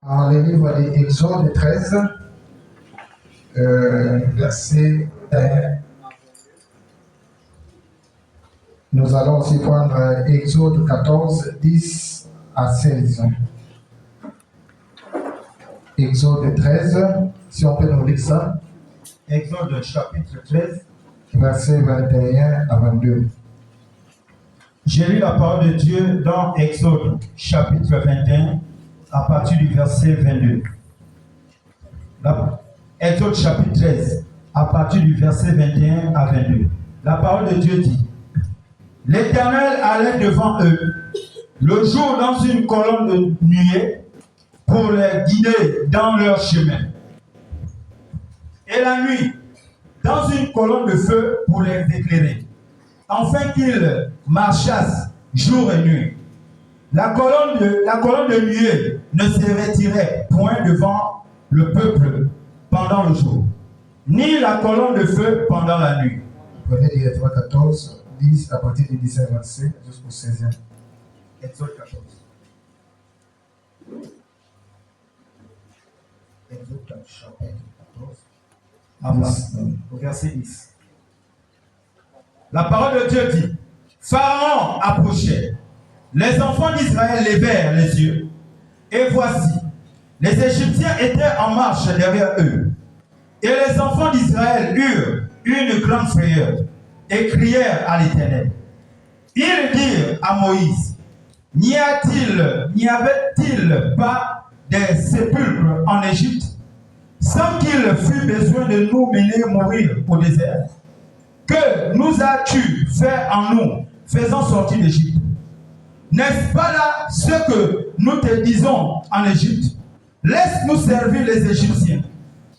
Dans le livre d'Exode 13, verset 1. Nous allons aussi prendre Exode 14, 10 à 16. Exode 13, si on peut nous lire ça. Exode chapitre 13, verset 21 à 22. J'ai lu la parole de Dieu dans Exode chapitre 21 à partir du verset 22. Exode chapitre 13 à partir du verset 21 à 22. La parole de Dieu dit: L'Éternel allait devant eux le jour dans une colonne de nuée pour les guider dans leur chemin, et la nuit dans une colonne de feu pour les éclairer, afin qu'ils marchassent jour et nuit. La colonne de nuée ne se retirait point devant le peuple pendant le jour, ni la colonne de feu pendant la nuit. Prenez directement 14, 10 à partir du 17 verset jusqu'au 16e. Exode 14. Exode chapitre 14. Au verset 10. La parole de Dieu dit: Pharaon approchait. Les enfants d'Israël levèrent les yeux, et voici, les Égyptiens étaient en marche derrière eux. Et les enfants d'Israël eurent une grande frayeur et crièrent à l'Éternel. Ils dirent à Moïse: N'y avait-il pas des sépulcres en Égypte, sans qu'il fût besoin de nous mener mourir au désert? Que nous as-tu fait en nous, faisant sortir d'Égypte? N'est-ce pas là ce que nous te disons en Égypte? Laisse-nous servir les Égyptiens,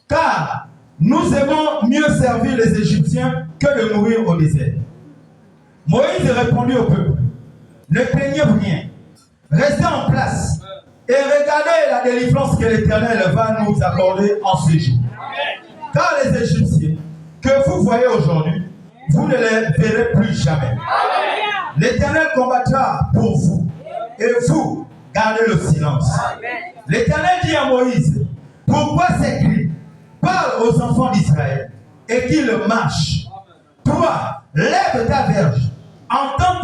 car nous aimons mieux servir les Égyptiens que de mourir au désert. Moïse répondit au peuple: Ne craignez rien, restez en place et regardez la délivrance que l'Éternel va nous accorder en ce jour. Car les Égyptiens que vous voyez aujourd'hui, vous ne les verrez plus jamais. L'Éternel combattra pour vous, et vous gardez le silence. L'Éternel dit à Moïse: Pourquoi ces cris? Parle aux enfants d'Israël et qu'ils marchent. Toi, lève ta verge, étends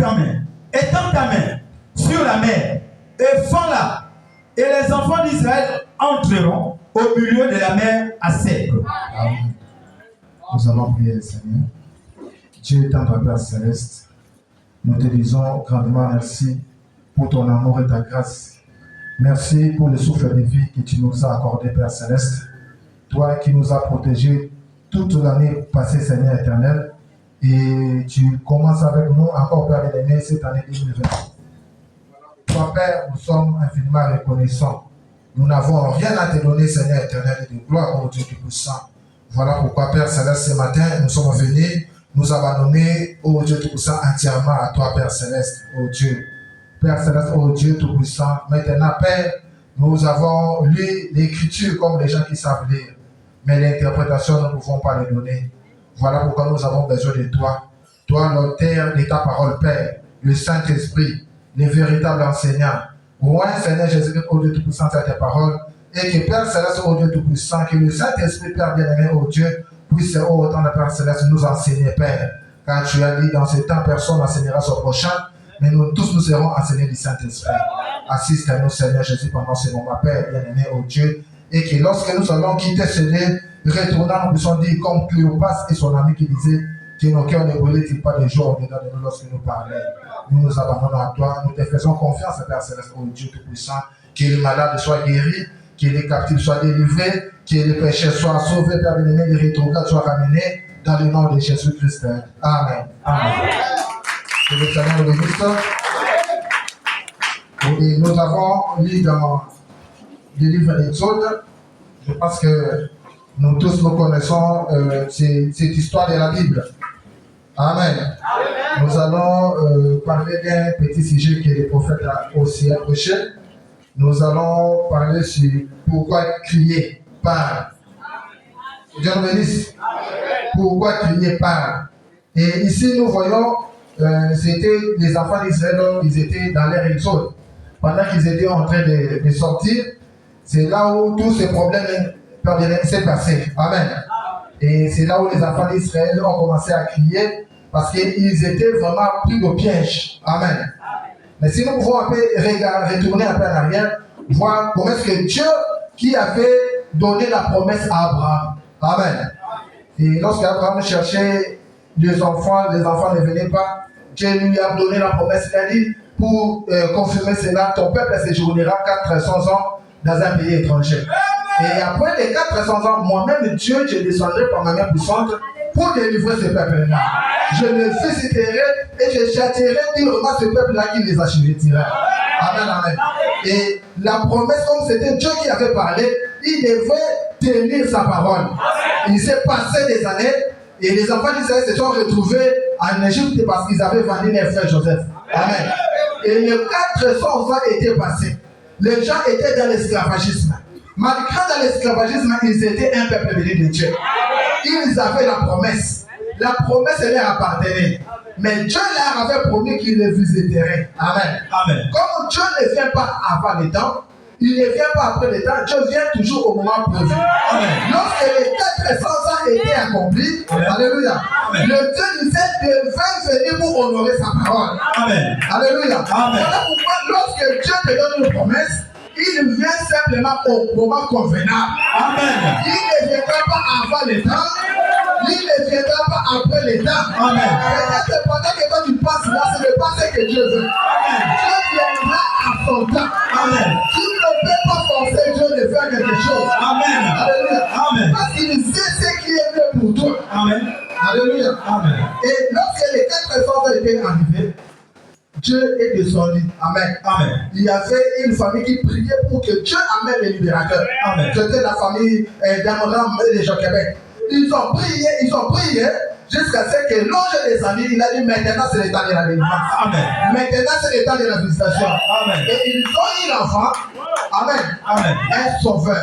ta main sur la mer, et fends-la, et les enfants d'Israël entreront au milieu de la mer à sec. Amen. Nous allons prier le Seigneur. Dieu est notre Père Céleste, nous te disons grandement merci pour ton amour et ta grâce. Merci pour le souffle de vie que tu nous as accordé, Père Céleste. Toi qui nous as protégés toute l'année passée, Seigneur éternel. Et tu commences avec nous encore, Père bien-aimé, cette année 2020. Toi, Père, nous sommes infiniment reconnaissants. Nous n'avons rien à te donner, Seigneur éternel, et de gloire au Dieu Tout-Puissant. Voilà pourquoi, Père Céleste, ce matin, nous sommes venus nous abandonner au Dieu Tout-Puissant entièrement à toi, Père Céleste, au Dieu. Père Céleste, au Dieu Tout-Puissant. Maintenant, Père, nous avons lu l'Écriture comme les gens qui savent lire. Mais l'interprétation, nous ne pouvons pas les donner. Voilà pourquoi nous avons besoin de toi. Toi, l'auteur de ta parole, Père, le Saint-Esprit, les véritables enseignants. Moi, Seigneur Jésus-Christ, au Dieu Tout-Puissant, c'est ta parole. Et que Père Céleste, au Dieu Tout-Puissant, que le Saint-Esprit, Père bien-aimé, au Dieu, puisse autant de Père Céleste nous enseigner, Père. Car tu as dit, dans ce temps, personne n'enseignera son prochain, mais nous tous nous serons enseignés du Saint-Esprit. Assiste à nous, Seigneur Jésus, pendant ce moment, Père bien-aimé, au Dieu. Et que lorsque nous allons quitter ce lieu, retournant, nous puissions dire comme Cléopas et son ami qui disait que nos cœurs ne brûlaient-ils pas de joie au-dedans de nous lorsque nous parlions. Nous nous abandonnons à toi, nous te faisons confiance, Père Céleste, au Dieu Tout-Puissant, que les malades soient guéris, que les captifs soient délivrés, que les pécheurs soient sauvés, Père bien-aimé, les rétrogrades soient ramenés dans le nom de Jésus-Christ. Amen. Amen. Que le Seigneur nous bénisse. Et nous avons lu dans le livre d'Exode. Je pense que nous tous nous connaissons cette histoire de la Bible. Amen. Amen. Nous allons parler d'un petit sujet que le prophète a aussi approché. Nous allons parler sur pourquoi crier par. Dieu nous bénisse. Pourquoi crier par. Et ici nous voyons, c'était les enfants d'Israël, ils étaient dans leur exode. Pendant qu'ils étaient en train de sortir, C'est là où tous ces problèmes s'est passé. Amen. Et c'est là où les enfants d'Israël ont commencé à crier parce qu'ils étaient vraiment pris au piège. Amen. Mais si nous pouvons un peu retourner un peu en arrière, voir comment est-ce que Dieu qui avait donné la promesse à Abraham. Amen. Et lorsqu'Abraham cherchait les enfants ne venaient pas. Dieu lui a donné la promesse. Il a dit, pour confirmer cela, ton peuple séjournera 400 ans dans un pays étranger. Et après les 400 ans, moi-même, Dieu, je descendrai par ma main puissante pour délivrer ce peuple-là. Je le féliciterai et je châtierai durement ce peuple-là qui les assujettira. Amen, amen. Et la promesse, comme c'était Dieu qui avait parlé, il devait tenir sa parole. Il s'est passé des années et les enfants d'Israël se sont retrouvés en Égypte parce qu'ils avaient vendu leur frère Joseph. Amen. Et les 400 ans étaient passés. Les gens étaient dans l'esclavagisme. Malgré dans l'esclavagisme, ils étaient un peuple béni de Dieu. Ils avaient la promesse. La promesse leur appartenait. Mais Dieu leur avait promis qu'il les visiterait. Amen. Amen. Comme Dieu ne vient pas avant le temps, il ne vient pas après le temps, Dieu vient toujours au moment prévu. Amen. Lorsque les 400 ans étaient accomplis, alléluia, le Dieu disait devait venir pour honorer sa parole. Amen. Alléluia. Amen. Voilà pourquoi lorsque Dieu te donne une promesse, il vient simplement au moment convenable. Amen. Il ne viendra pas avant le temps. Il ne viendra pas après le temps. Amen. Et pendant que toi tu passes là, ce n'est pas ce que Dieu veut. Amen. Dieu viendra à son temps. Amen. Tu ne peux pas forcer Dieu de faire quelque chose. Amen. Alléluia. Amen. Parce qu'il sait ce qui est mieux pour toi. Amen. Alléluia. Amen. Et lorsque les 400 ans étaient arrivés, Dieu est descendu. Amen. Amen. Il y avait une famille qui priait pour que Dieu amène les libérateurs. Amen. C'était la famille d'Amram et de Jochebed. Ils ont prié jusqu'à ce que l'ange des amis, il a dit maintenant c'est le temps de la délivrance. Amen. Maintenant c'est le temps de la visitation. Amen. Et ils ont eu l'enfant. Amen. Amen. Un sauveur.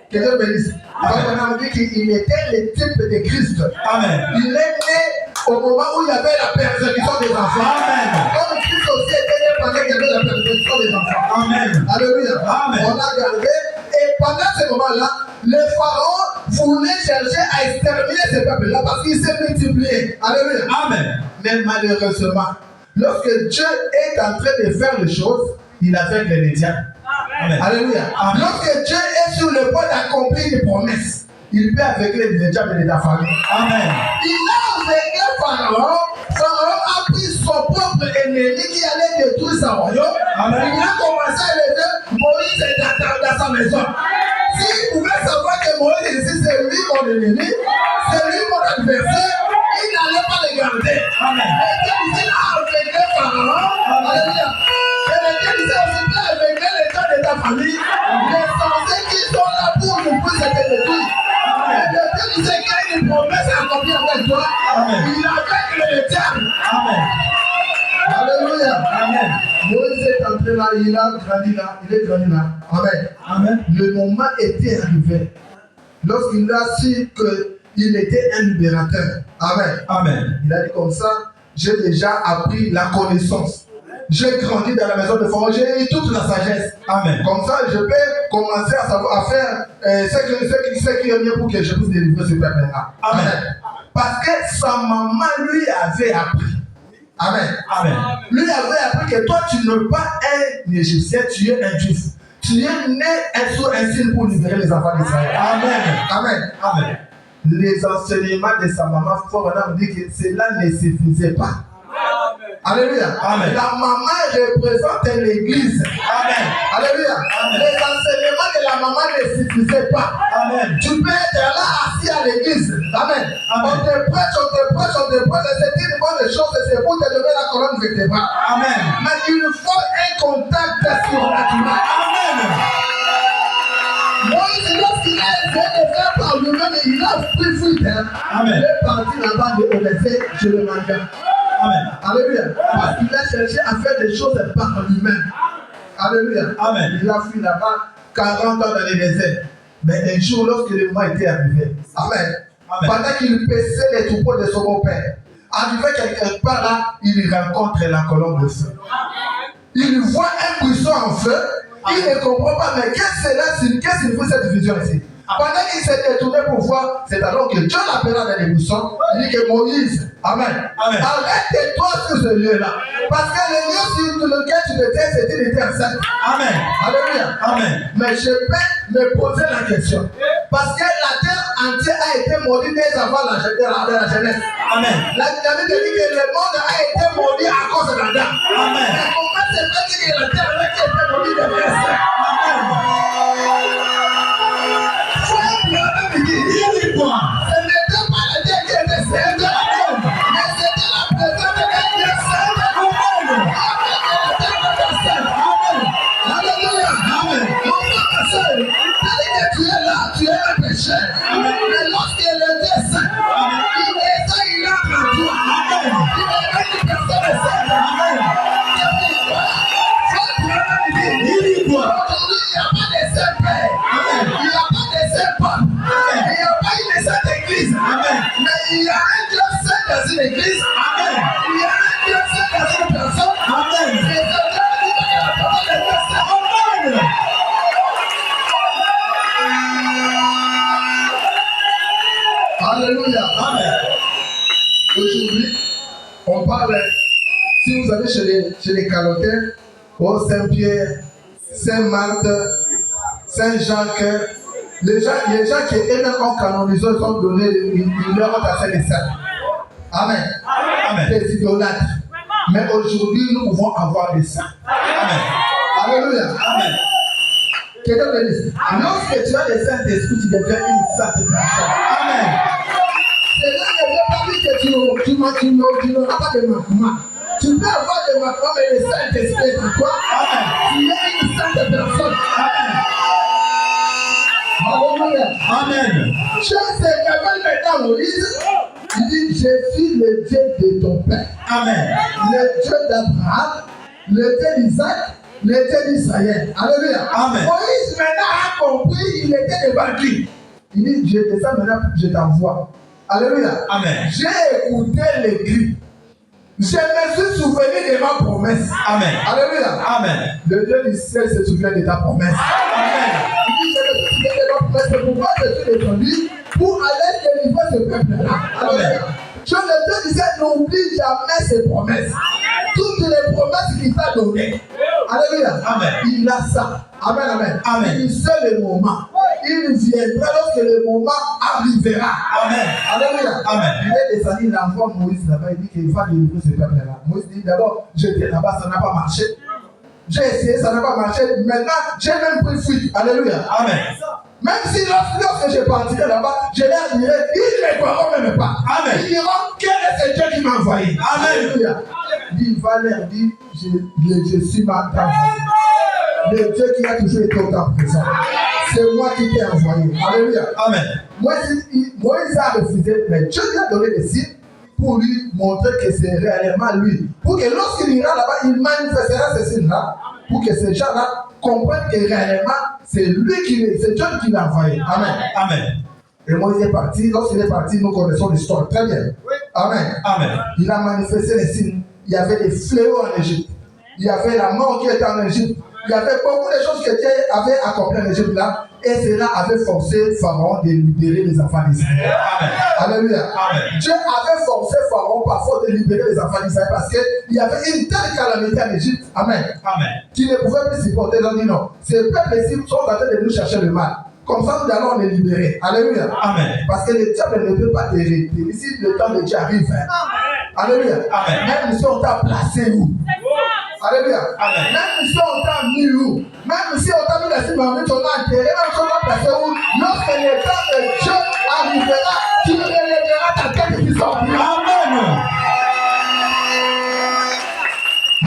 Que Dieu bénisse. On a dit qu'il était le type de Christ. Amen. Il est né au moment où il y avait la persécution des enfants. Amen. Comme Christ aussi était né pendant qu'il y avait la persécution des enfants. Amen. Alléluia. Amen. On a gardé. Et pendant ce moment-là, le pharaon voulait chercher à exterminer ce peuple-là parce qu'il s'est multiplié. Alléluia. Amen. Mais malheureusement, lorsque Dieu est en train de faire les choses, il aveugle les diables. Amen. Alléluia. Amen. Lorsque Dieu est sur le point d'accomplir les promesses, il peut aveugler les diables de ta famille. Amen. Il a aveuglé Pharaon. Pharaon a pris son propre ennemi qui allait détruire son royaume. Amen. Il a commencé à lever Moïse dans sa maison. S'il pouvait savoir que Moïse ici, c'est lui mon ennemi, c'est lui mon adversaire, il n'allait pas le garder. Amen. Et Dieu a aveuglé Pharaon. Alléluia. Et Dieu disait aussi peut aveugler les gens de ta famille, les censés qui sont là pour nous pousser te détruire. Et Dieu disait qu'il y a une promesse accomplie avec toi. Amen. Il aveugle le diable. Amen. Alléluia. Amen. Moïse est entré là, il a grandi là, il est grandi là. Amen. Amen. Le moment était arrivé. Lorsqu'il a su qu'il était un libérateur. Amen. Amen. Il a dit comme ça, j'ai déjà appris la connaissance. J'ai grandi dans la maison de Pharaon, j'ai eu toute la sagesse. Amen. Comme ça, je peux commencer à savoir, à faire ce qui est mieux pour que je puisse délivrer ce peuple-là. Amen. Amen. Parce que sa maman lui avait appris. Amen. Amen. Lui avait appris que toi, tu n'es pas un Égyptien, tu es un Juif. Tu es né sous un signe pour libérer les enfants d'Israël. Amen. Amen. Amen. Les enseignements de sa maman, il dit que cela ne suffisait pas. Alléluia. Amen. La maman représente l'église. Amen. Alléluia. Amen. Les enseignements de la maman ne suffisaient pas. Amen. Tu peux être là assis à l'église. Amen. Amen. On te prêche. C'est une bonne chose. C'est pour te donner la colonne vertébrale. Amen. Mais il faut un contact surnaturel. Amen. Moïse, lorsqu'il a essayé de faire par lui-même, il a pris fuite. Amen. Il est parti là-bas de Obézé, je le mangeais. Amen. Alléluia. Parce qu'il a cherché à faire des choses par lui-même. Alléluia. Amen. Il a fui là-bas 40 ans dans les déserts. Mais un jour, lorsque le moment était arrivé, Amen. Amen. Pendant qu'il paissait les troupeaux de son beau-père, arrivé quelque part là, il rencontre la colonne de feu. Il voit un buisson en feu. Il ne comprend pas, mais qu'est-ce que signifie cette vision ici? Pendant qu'il s'est détourné pour voir, c'est alors que Dieu l'appela dans les buissons. Il dit que Moïse, Amen. Arrête-toi sur ce lieu-là. Parce que le lieu sur lequel tu te tiens, c'était une terre sainte. Amen. Alléluia. Amen. Mais je peux me poser la question. Parce que la terre entière a été maudite dès avant la Genèse. Amen. La Bible dit que le monde a été maudit à cause de l'Adam. Amen. Mais comment c'est pas dit que la terre a été maudite de terre sainte? Ce n'était pas la terre qui était sainte, mais c'était la présence de Dieu qui est sainte. Alléluia. Mon frère, ma soeur, c'est-à-dire que tu es là, tu es un pécheur. Mais lorsqu'il était saint, il entre en toi. Il est une personne sainte. Aujourd'hui, il n'y a pas de saint père. Il n'y a pas de saint pape. Il n'y a pas une sainte église. Mais il y a un Dieu saint dans une église. Il y a un Dieu saint dans une personne. C'est ce Dieu qui dit que la personne est Dieu saint. Alléluia. Aujourd'hui, on parle, si vous allez chez les Calotais, au Saint-Pierre, Saint-Marthe, Saint-Jacques, les gens qui eux-mêmes ont canonisé, ils ont donné une leur à Saint-Saint. Amen. Des idolâtres. Mais aujourd'hui, nous pouvons avoir des saints. Amen. Alléluia. Amen. Quelqu'un me dit, lorsque tu as le Saint-Esprit, tu deviens une sainte personne. Amen. C'est là que je veux pas dire que tu n'auras pas de manquement. Tu peux avoir des manquements, mais le Saint-Esprit est en toi. Amen. Tu es une sainte personne. Amen. Alléluia. Amen. Dieu se révèle maintenant Moïse. Il dit, je suis le Dieu de ton père. Amen. Le Dieu d'Abraham, le Dieu d'Isaac, le Dieu d'Israël. Alléluia. Amen. Moïse maintenant a compris, il était devant qui? Il dit, je descends maintenant, je t'envoie. Alléluia. Amen. J'ai écouté les cris. Je me suis souvenu de ma promesse. Amen. Alléluia. Amen. Le Dieu du ciel se souvient de ta promesse. Amen. Il dit, je me suis souvenu de ma promesse. C'est pourquoi je suis descendu pour aller délivrer ce peuple-là. Alléluia. Je le Dieu du ciel n'oublie jamais ses promesses. Toutes les promesses qu'il t'a données. Alléluia. Amen. Il a ça. Amen, amen. Amen. Il sait le moment. Il viendra lorsque le moment arrivera. Amen. Alléluia. Amen. Il est descendu, il envoie Moïse là-bas, il dit qu'il va délivrer ce peuple-là. Moïse dit d'abord, j'étais là-bas, ça n'a pas marché. J'ai essayé, ça n'a pas marché. Maintenant, j'ai même pris fuite. Alléluia. Amen. Même si lorsque je partirai là-bas, je leur dirai, ils ne croiront même pas. Amen. Ils diront, quel est ce Dieu qui m'a envoyé? Amen. Alléluia. Il va leur dire, je suis ma tante. Le Dieu qui a toujours été au temps présent. C'est moi qui t'ai envoyé. Alléluia. Amen. Moïse a refusé, mais Dieu lui a donné des signes pour lui montrer que c'est réellement lui. Pour que lorsqu'il ira là-bas, il manifestera ces signes-là. Pour que ces gens-là comprennent que réellement, c'est lui c'est Dieu qui l'a envoyé. Amen. Amen. Et Moïse est parti. Lorsqu'il est parti, nous connaissons l'histoire très bien. Oui. Amen. Amen. Il a manifesté les signes. Il y avait des fléaux en Égypte. Il y avait la mort qui était en Égypte. Il y avait beaucoup de choses que Dieu avait accomplies en Égypte là. Et cela avait forcé Pharaon de libérer les enfants d'Israël. Alléluia. Amen. Dieu avait forcé Pharaon parfois de libérer les enfants d'Israël parce qu'il y avait une telle calamité en Égypte. Amen. Amen. Qui ne pouvait plus supporter. Ils ont dit non. Ces peuples-ci sont en train de nous chercher le mal. Comme ça, nous allons les libérer. Alléluia. Amen. Parce que le diable ne peut pas te réunir. Ici, le temps de Dieu arrive. Hein. Alléluia. Amen. Même si on t'a placé où? Alléluia. Amen. Même si on t'a mis où? Même si on t'a mis la cible en on a enterré, même si on t'a placé où? Lorsque le temps de Dieu arrivera, tu relèveras ta tête et tu sortiras. Amen.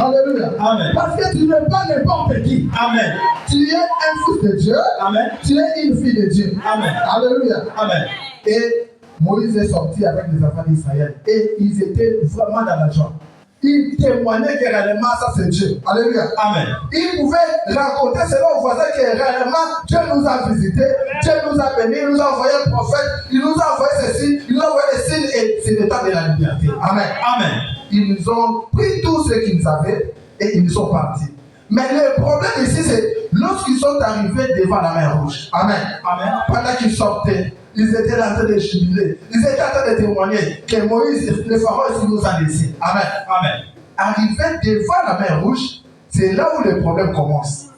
Alléluia. Amen. Parce que tu n'es pas n'importe qui. Amen. Tu es un fils de Dieu. Amen. Tu es une fille de Dieu. Amen. Alléluia. Amen. Et Moïse est sorti avec les enfants d'Israël et ils étaient vraiment dans la joie. Ils témoignaient que réellement ça c'est Dieu. Alléluia. Amen. Ils pouvaient raconter selon aux voisins que réellement Dieu nous a visités, Dieu nous a bénis, il nous a envoyé un prophète, il nous a envoyé ceci, il nous a envoyé des signes et c'est le temps de la liberté. Amen. Amen. Ils nous ont pris tout ce qu'ils avaient et ils sont partis. Mais le problème ici, c'est lorsqu'ils sont arrivés devant la mer Rouge. Amen. Amen. Pendant qu'ils sortaient, ils étaient là en train de jubiler. Ils étaient en train de témoigner que Moïse, le pharaon, il nous a laissés. Amen. Amen. Arrivé devant la mer Rouge, c'est là où le problème commence.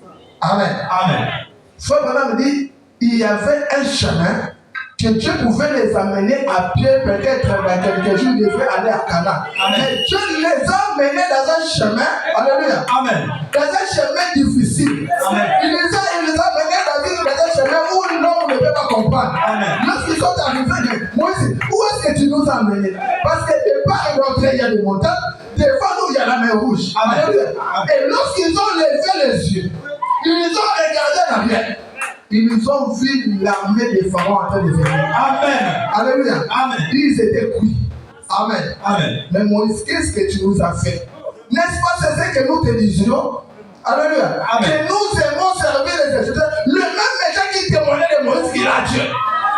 Amen. Amen. Frère Branham dit, il y avait un chemin que Dieu pouvait les amener à pied, peut-être dans quelques jours, ils devraient aller à Canaan. Mais Dieu les a menés dans un chemin, alléluia, Amen. dans un chemin difficile. Amen. Il les a menés dans un chemin où l'homme ne peut pas comprendre. Amen. Lorsqu'ils sont arrivés, Moïse, où est-ce que tu nous as menés? Parce que de part et d'autre, il y a des montagnes, devant nous, il y a la mer Rouge. Amen. Alléluia. Et lorsqu'ils ont levé les yeux, ils ont regardé l'arrière. Ils ont vu l'armée des pharaons en train de venir. Amen. Alléluia. Amen. Ils étaient cuits. Amen. Amen. Mais Moïse, qu'est-ce que tu nous as fait? N'est-ce pas c'est ce que nous te disions? Alléluia. Amen. Que nous aimons servir les Égyptiens. Le même méchant qui témoignait de Moïse qu'il a Dieu.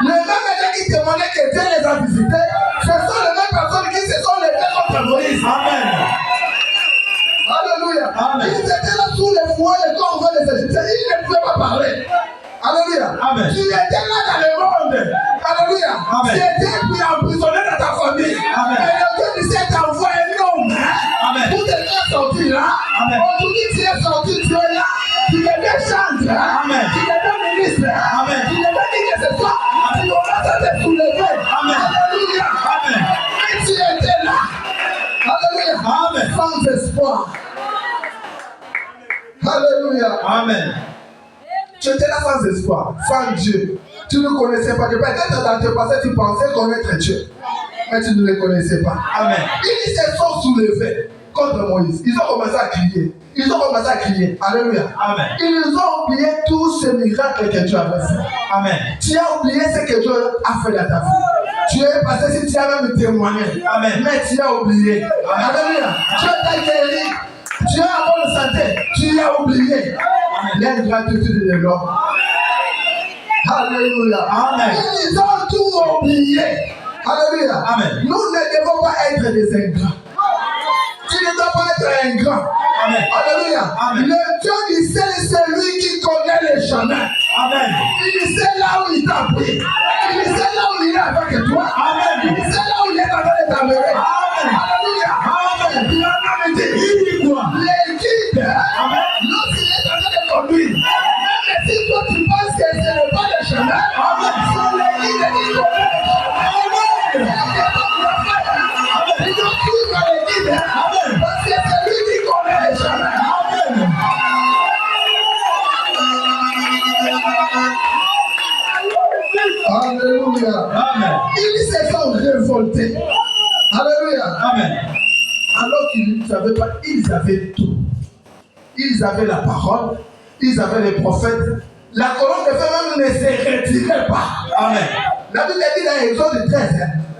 Le même méchant qui témoignait que Dieu les a visités. Ce sont les mêmes personnes qui se sont levées contre Moïse. Amen. Alléluia. Amen. Ils étaient là sous les foyers, les corps des Égyptiens. Ils ne pouvaient pas parler. Alléluia. Amen. Tu étais là dans le monde. Alléluia. Amen. Tu étais puis emprisonné dans ta famille. Amen. Et le Dieu du ciel t'envoie un homme Amen. pour te faire sortir là. Amen. Aujourd'hui, tu es sorti, tu es là. Tu deviens chanteur. Amen. Tu deviens ministre. Amen. Tu deviens qui que ce soit. Tu commences à te soulever. Amen. Alléluia. Amen. Et tu étais là. Alléluia. Amen. Sans espoir. Alléluia. Amen. Tu étais là sans espoir, sans Dieu. Tu ne connaissais pas Dieu. Peut-être dans tes passés, tu pensais connaître Dieu. Mais tu ne le connaissais pas. Amen. Ils se sont soulevés contre Moïse. Ils ont commencé à crier. Ils ont commencé à crier. Alléluia. Amen. Ils ont oublié tous ces miracles que Dieu avait fait. Amen. Tu as oublié ce que Dieu a fait dans ta vie. Tu es passé si tu as même témoigné. Amen. Mais tu as oublié. Alléluia. Dieu t'a guéri. Tu as la bonne santé. Tu as oublié. L'ingratitude de l'homme. Alléluia. Amen. Ils ont tout oublié. Alléluia. Amen. Nous ne devons pas être des ingrats. Tu ne dois pas être ingrat. Amen. Alléluia. Amen. Le Dieu du ciel, c'est lui qui connaît les chemins. Amen. Il sait là où il t'a pris. Il sait là où il est avec toi. Amen. Il sait là où il est en train de t'amener. Amen. Alléluia. Amen. Il a même dit, les guides, lorsqu'il est en train de conduire, même si toi tu penses que ce n'est pas le chemin, c'est les guides qui connaissent le chemin. Ils doivent suivre les guides, parce que c'est lui qui connaît le chemin. Alléluia. Amen. Ils se sont révoltés. Alléluia. Amen. Alors qu'ils ne savaient pas, ils avaient tout. Ils avaient la parole, ils avaient les prophètes. La colonne de feu même ne se retirait pas. Amen. La Bible dit dans Exode 13,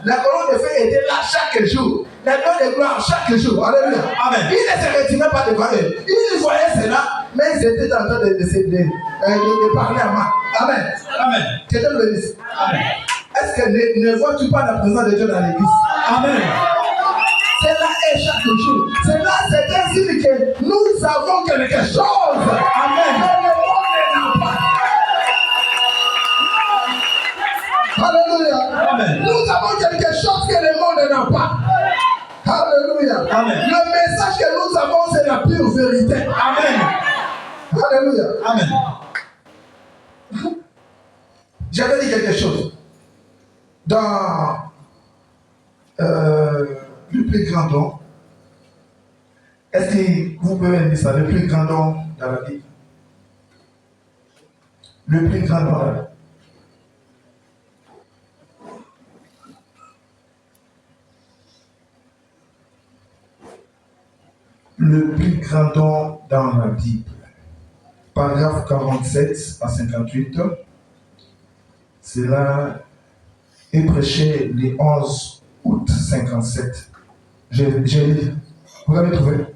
la colonne de feu était là chaque jour. La gloire de gloire chaque jour. Alléluia. Amen. Ils ne se retiraient pas devant eux. Ils voyaient cela, mais ils étaient en train de parler à moi. Amen. Amen. Que Dieu le bénisse. Amen. Est-ce que ne vois-tu pas la présence de Dieu dans l'église? Amen. C'est là et chaque jour. C'est là, c'est un signe que nous avons quelque chose. Amen. Que le monde n'a pas. Alléluia. Amen. Nous avons quelque chose que le monde n'a pas. Alléluia. Amen. Le message que nous avons, c'est la pure vérité. Amen. Alléluia. Amen. J'avais dit quelque chose. Dans le plus grand don, est-ce que vous pouvez me dire ça, le plus grand don dans la Bible? Le plus grand don dans la Bible. Le plus grand don dans la Bible. Paragraphe 47 à 58. Cela est prêché le 11 août 57. J'ai lu. Vous l'avez trouvé?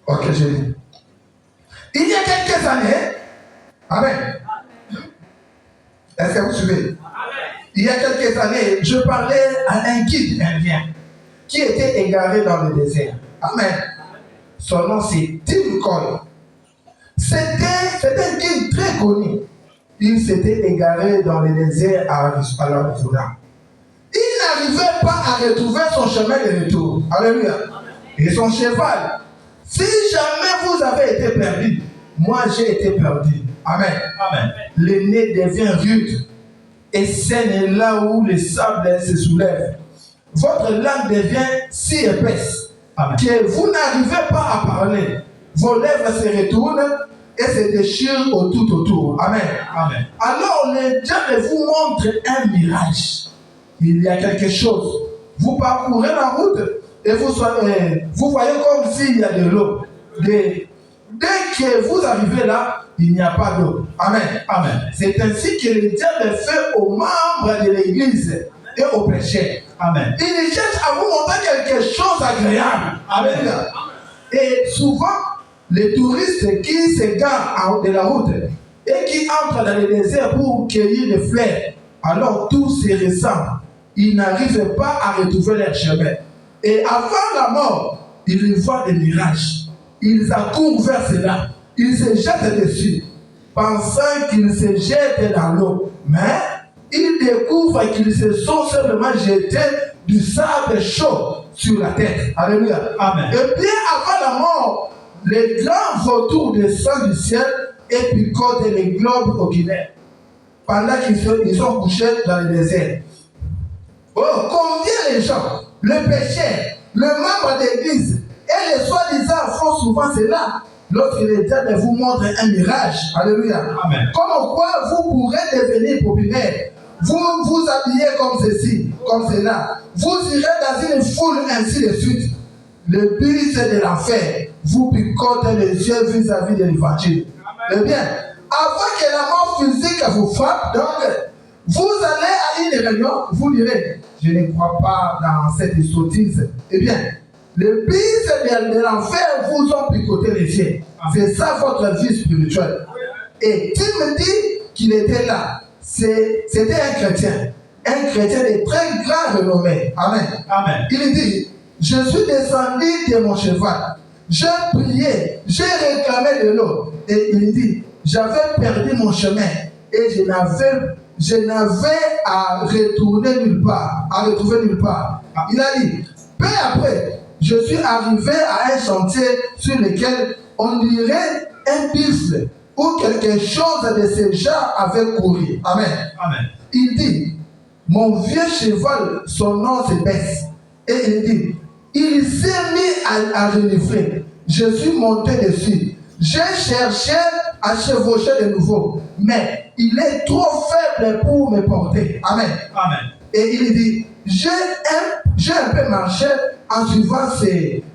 Ok, j'ai lu. Il y a quelques années, amen. Est-ce que vous suivez? Il y a quelques années, je parlais à un guide indien qui était égaré dans le désert. Amen. Son nom c'est Tim Coy. C'était un king très connu. Il s'était égaré dans le désert à l'Arizona. Il n'arrivait pas à retrouver son chemin de retour. Alléluia. Et son cheval. Si jamais vous avez été perdu, moi j'ai été perdu. Amen. Amen. Le nez devient rude et scène là où le sable se soulève. Votre langue devient si épaisse que vous n'arrivez pas à parler. Vos lèvres se retournent et se déchirent tout autour. Amen. Amen. Alors le diable vous montre un mirage. Il y a quelque chose. Vous parcourez la route et vous voyez comme s'il y a de l'eau. Dès que vous arrivez là, il n'y a pas d'eau. Amen. Amen. C'est ainsi que le diable fait aux membres de l'église et aux pécheurs. Amen. Il cherche à vous montrer quelque chose d'agréable. Amen. Et souvent, les touristes qui s'égarent de la route et qui entrent dans le désert pour cueillir des fleurs, alors tout se ressemble. Ils n'arrivent pas à retrouver leur chemin. Et avant la mort, ils voient des mirages. Ils accourent vers cela. Ils se jettent dessus, pensant qu'ils se jettent dans l'eau. Mais ils découvrent qu'ils se sont simplement jetés du sable chaud sur la tête. Alléluia. Amen. Et bien avant la mort, les grands vautours descendent du ciel et picotent les globes oculaires pendant qu'ils sont couchés dans le désert. Oh, combien les gens, le péché, le membre d'église et les soi-disant font souvent cela lorsque le diable vous montre un mirage. Alléluia. Amen. Comme quoi vous pourrez devenir populaire. Vous vous habillez comme ceci, comme cela. Vous irez dans une foule ainsi de suite. Le but de l'enfer vous picote les yeux vis-à-vis de l'évangile. Eh bien, avant que la mort physique vous frappe, donc, vous allez à une réunion, vous direz, je ne crois pas dans cette sottise. Eh bien, le but de l'enfer vous ont picoté les yeux. C'est ça votre vie spirituelle. Et tu me dis qu'il était là. C'était un chrétien de très grand renommée. Amen. Amen. Il dit, je suis descendu de mon cheval, j'ai prié, j'ai réclamé de l'eau. Et il dit, j'avais perdu mon chemin et je n'avais à retrouver nulle part. Il a dit, peu après, je suis arrivé à un chantier sur lequel on dirait un buffle ou quelque chose de ce genre avait couru. Amen. Amen. Il dit, mon vieux cheval, son nom se baisse. Et il dit, il s'est mis à renifler. Je suis monté dessus. J'ai cherché à chevaucher de nouveau, mais il est trop faible pour me porter. Amen. Amen. Et il dit, j'ai un peu marché en suivant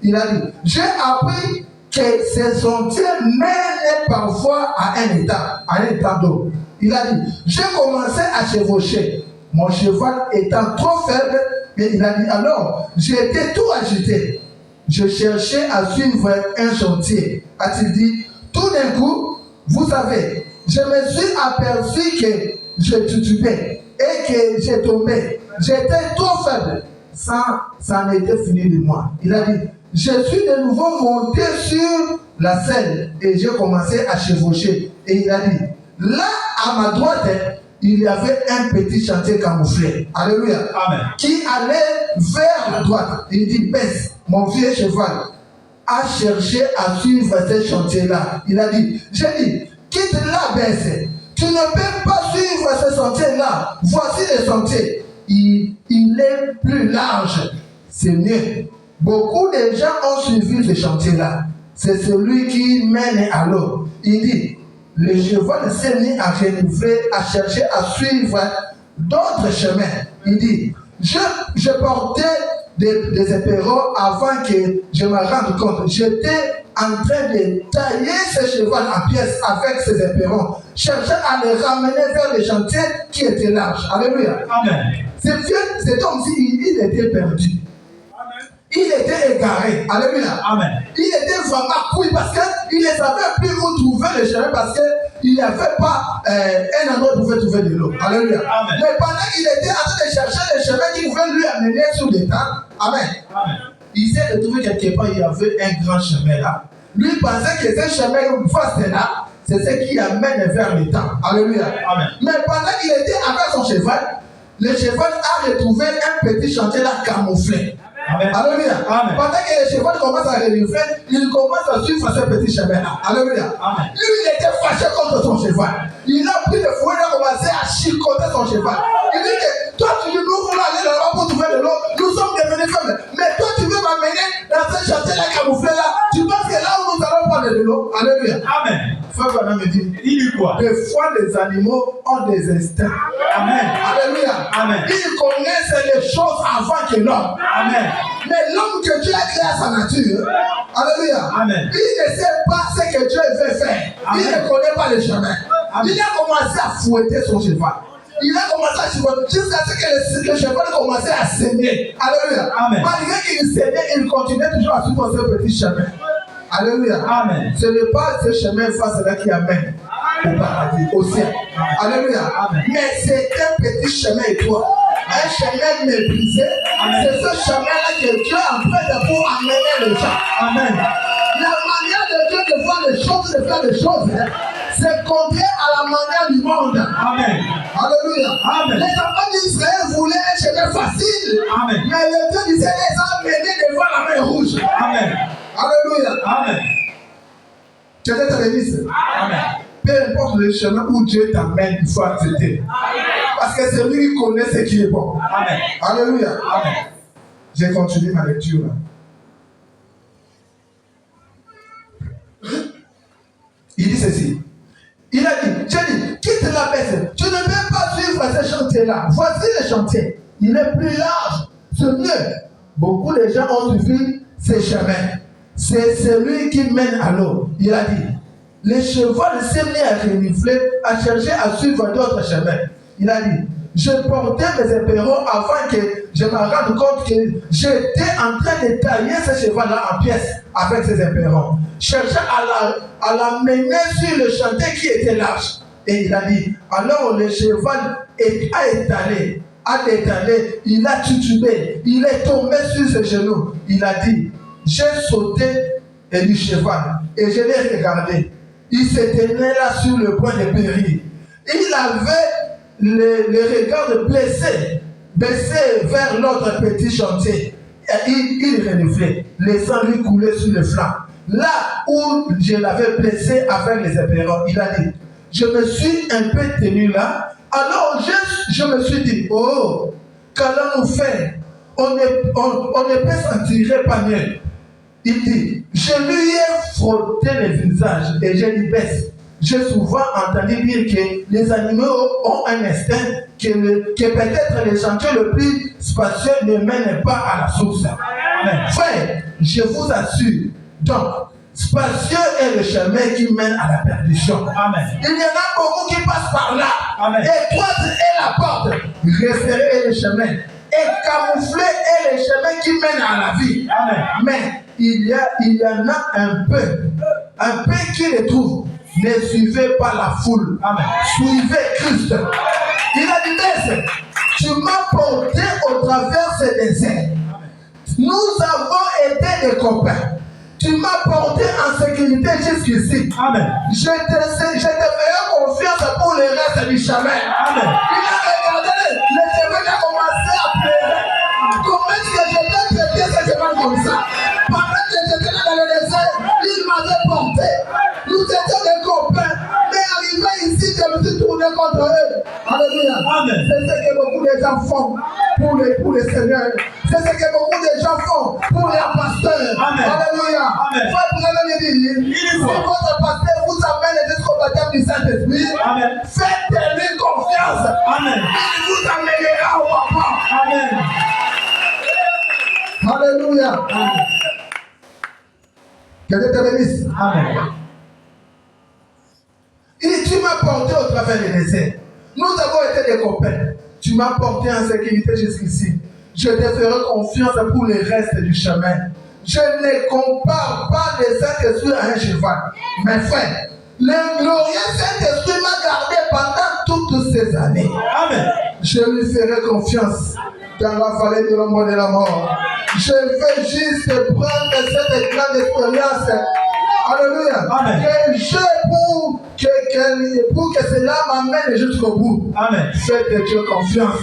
il a dit, j'ai appris que ces sentiers mènent parfois à un état d'eau. Il a dit, j'ai commencé à chevaucher, mon cheval étant trop faible, et il a dit, alors, j'ai été tout agité. Je cherchais à suivre un chantier. A-t-il dit, tout d'un coup, vous savez, je me suis aperçu que je titubais et que j'ai tombé. J'étais trop faible. Ça en était fini de moi. Il a dit, je suis de nouveau monté sur la selle et j'ai commencé à chevaucher. Et il a dit, là, à ma droite, il y avait un petit chantier camouflé. Alléluia. Amen. Qui allait vers la droite. Il dit, baisse, mon vieux cheval a cherché à suivre ce chantier-là. Il a dit, j'ai dit, quitte la baisse. Tu ne peux pas suivre ce sentier-là. Voici le sentier. Il est plus large. C'est mieux. Beaucoup de gens ont suivi ce chantier-là. C'est celui qui mène à l'eau. Il dit, le cheval s'est mis à renifler, à chercher à suivre d'autres chemins. Il dit, je portais des éperons avant que je me rende compte. J'étais en train de tailler ce cheval en pièces avec ses éperons, cherchant à le ramener vers le chantier qui était large. Alléluia. Amen. C'est comme s'il était perdu. Il était égaré. Alléluia. Amen. Il était vraiment couillé parce qu'il ne savait plus où trouver le chemin parce qu'il n'y avait pas un endroit où il pouvait trouver de l'eau. Alléluia. Amen. Mais pendant qu'il était en train de chercher le chemin qui pouvait lui amener sur les temps, Amen. Amen. Il s'est retrouvé quelque part, il y avait un grand chemin là. Lui pensait que ce chemin vaste là, c'est ce qui amène vers le temps. Alléluia. Amen. Mais pendant qu'il était avec son cheval, le cheval a retrouvé un petit chantier là camouflé. Amen. Alléluia. Amen. Pendant que le cheval commence à renifler, il commence à suivre ce petit chemin là. Alléluia. Amen. Lui, il était fâché contre son cheval. Il a pris le fouet et a commencé à chicoter son cheval. Il dit que toi, tu nous voulais aller là-bas pour trouver de l'eau. Nous sommes devenus faibles. Mais toi, tu veux m'amener dans ce chantier là camouflé là. Tu penses que là où nous allons prendre de l'eau. Alléluia. Amen. Frère Bernard me dit, Il dit quoi? des fois les animaux ont des instincts. Amen. Alléluia. Amen. Ils connaissent les choses avant que l'homme. Amen. Mais l'homme que Dieu a créé à sa nature, alléluia, Amen. il ne sait pas ce que Dieu veut faire. Amen. Il ne connaît pas le chemin. Amen. Il a commencé à fouetter son cheval. Il a commencé à chicoter jusqu'à ce que le cheval commençait à saigner. Alléluia. Amen. Malgré qu'il saignait, il continuait toujours à suivre ce petit chemin. Alléluia. Amen. Ce n'est pas ce chemin face-là qui amène au paradis, au ciel. Alléluia. Amen. Mais c'est un petit chemin étroit. Un chemin méprisé. C'est ce chemin-là que Dieu emprunte pour amener les gens. Amen. La manière de Dieu de voir les choses, de faire les choses, c'est contraire à la manière du monde. Amen. Alléluia. Amen. Les enfants d'Israël voulaient un chemin facile. Amen. Mais le Dieu disait les a amenés devant la mer rouge. Amen. Alléluia. Amen. Tu es te bénisse. Amen. Peu importe le chemin où Dieu t'amène, il faut accepter. Parce que c'est lui qui connaît ce qui est bon. Amen. Alléluia. Amen. J'ai continué ma lecture là. Il dit ceci. Il a dit, j'ai dit, quitte la baisse. Tu ne peux pas suivre ce chantier-là. Voici le chantier. Il est plus large. C'est mieux. Beaucoup de gens ont suivi ce chemin. C'est celui qui mène à l'eau. Il a dit, le cheval s'est mis à renifler, à chercher à suivre d'autres chemins. Il a dit, je portais mes éperons avant que je me rende compte que j'étais en train de tailler ce cheval-là en pièces avec ses éperons. Cherchant à la mener sur le chantier qui était large. Et il a dit, alors le cheval a étalé, il a titubé, il est tombé sur ses genoux. Il a dit, j'ai sauté du cheval et je l'ai regardé. Il se tenait là sur le point de périr. Il avait le regard blessé, baissé vers l'autre petit chantier. Et il reniflait, laissant lui couler sur le flanc. Là où je l'avais blessé avec les éperons, il a dit, je me suis un peu tenu là. Alors je me suis dit, oh, qu'allons-nous faire? On ne peut s'en tirer pas mieux. Il dit, je lui ai frotté le visage et je lui baisse. J'ai souvent entendu dire que les animaux ont un instinct que peut-être les chantiers le plus spacieux ne mènent pas à la source. Amen. Frère, je vous assure, donc, spacieux est le chemin qui mène à la perdition. Amen. Il y en a beaucoup qui passent par là. Amen. Étroite est la porte, resserré est le chemin, et camouflé est le chemin qui mène à la vie. Amen. Mais il y en a un peu qui les trouve. Ne suivez pas la foule. Amen. Suivez Christ. Il a dit, tu m'as porté au travers ces déserts. Nous avons été des copains. Tu m'as porté en sécurité jusqu'ici. Amen. Je te ferai confiance pour le reste du chemin. Amen. Il a regardé, le chemin a commencé à pleurer. Comment est-ce que je peux traiter ce chemin comme ça? Pendant que j'étais là dans le désert, il m'avait porté. Nous étions des copains. Mais arrivé ici, je me suis tourné contre eux. Alléluia. Amen. C'est ce que beaucoup de gens font pour les seigneurs. C'est ce que beaucoup de gens font pour les pasteurs. Amen. Alléluia. Amen. Si votre pasteur vous amène jusqu'au baptême du Saint-Esprit, amen, faites-lui confiance. Amen. Il vous amènera au papa. Amen. Alléluia. Amen. Que Dieu te bénisse. Amen. Il dit, tu m'as porté au travers des déserts. Nous avons été des copains. Tu m'as porté en sécurité jusqu'ici. Je te ferai confiance pour le reste du chemin. Je ne compare pas le Saint-Esprit à un cheval. Mais frère, le glorieux Saint-Esprit m'a gardé pendant toutes ces années. Amen. Je lui ferai confiance dans la vallée de l'ombre de la mort. Je vais juste prendre cette grande expérience Alléluia. Amen. Que je pour que cela m'amène jusqu'au bout. Amen. Faites Dieu confiance.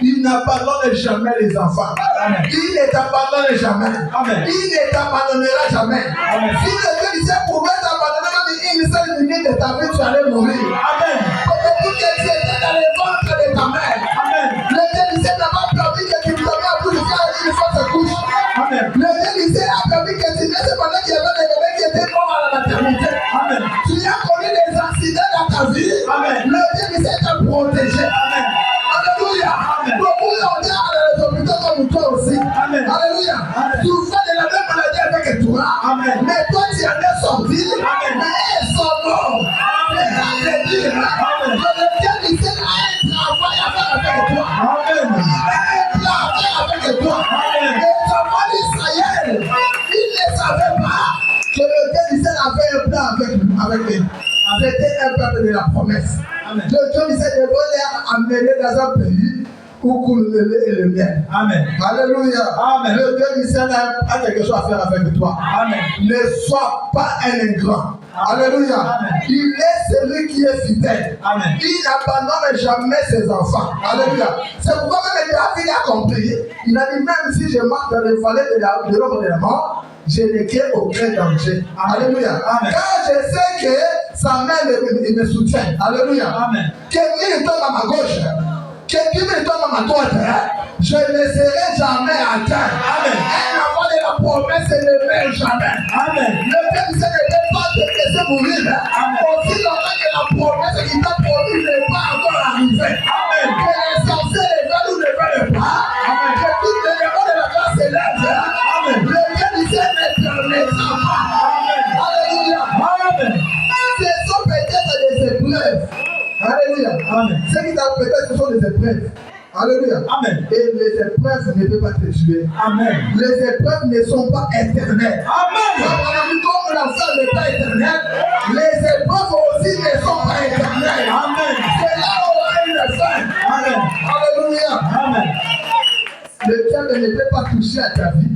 Il n'abandonne jamais les enfants. Amen. Il ne t'abandonne jamais. Amen. Il ne t'abandonnera jamais. Amen. Si le Dieu disait pouvait t'abandonner même une seule minute de ta vie, tu allais mourir. Amen. Depuis que tu étais dans les ventres de ta mère, Amen. le Dieu disait n'a pas permis que tu tombes à bout de faire une fausse couche. Amen. Le Dieu disait a permis que tu naisses pendant qu'il y avait des bébés qui étaient morts à la maternité. Amen. Tu as connu des accidents dans ta vie. Amen. Le Dieu disait t'a protégé. Amen. Alléluia. Amen. Beaucoup l'ont dit à les hôpitaux comme toi aussi. Amen. Alléluia. Amen. Tu fais de la même maladie avec toi. Amen. Mais toi tu en es sorti. Amen. Mais ils sont morts. C'est à te dire. Amen. Que le Dieu disait a un travail à faire avec toi. Amen. Il a un plan à faire avec toi. Amen. Les enfants d'Israël, ils ne savaient pas que le Dieu disait avait un plan avec lui. C'était un peuple de la promesse. Amen. Le Dieu disait de les amener dans un pays où coule le lait et le miel. Amen. Alléluia. Amen. Le Dieu disait a quelque chose à faire avec toi. Amen. Ne sois pas un ingrat. Alléluia. Amen. Il est celui qui est fidèle. Amen. Il n'abandonne jamais ses enfants. Alléluia. C'est pourquoi même David a compris. Il a dit même si je marche dans les vallées de l'ombre de la mort, je n'ai aucun danger. Alléluia. Amen. Car je sais que sa main me soutient. Alléluia. Amen. Quelqu'un tombe à ma gauche, quelqu'un tombe à ma droite, je ne serai jamais atteint. Amen. Un enfant de la promesse ne meurt jamais. Amen. Le Père ne peut pas te laisser mourir. Amen. Aussi longtemps que la promesse qui t'a promis n'est pas encore arrivée. Amen. Que les sorciers les veulent ou ne veulent pas. Amen. Que toutes les démons de la grâce s'élèvent. Amen. Le Dieu du ciel ne permettra pas. Alléluia. Amen. Ce sont peut-être des épreuves. Alléluia. Amen. Ce qui t'appelle peut-être ce sont des épreuves. Alléluia. Amen. Et les épreuves ne peuvent pas te tuer. Amen. Les épreuves ne sont pas éternelles. Amen. Comme la foi n'est pas éternelle, les épreuves aussi ne sont pas éternelles. Amen. Cela aura une fin. Amen. Alléluia. Amen. Le diable ne peut pas toucher à ta vie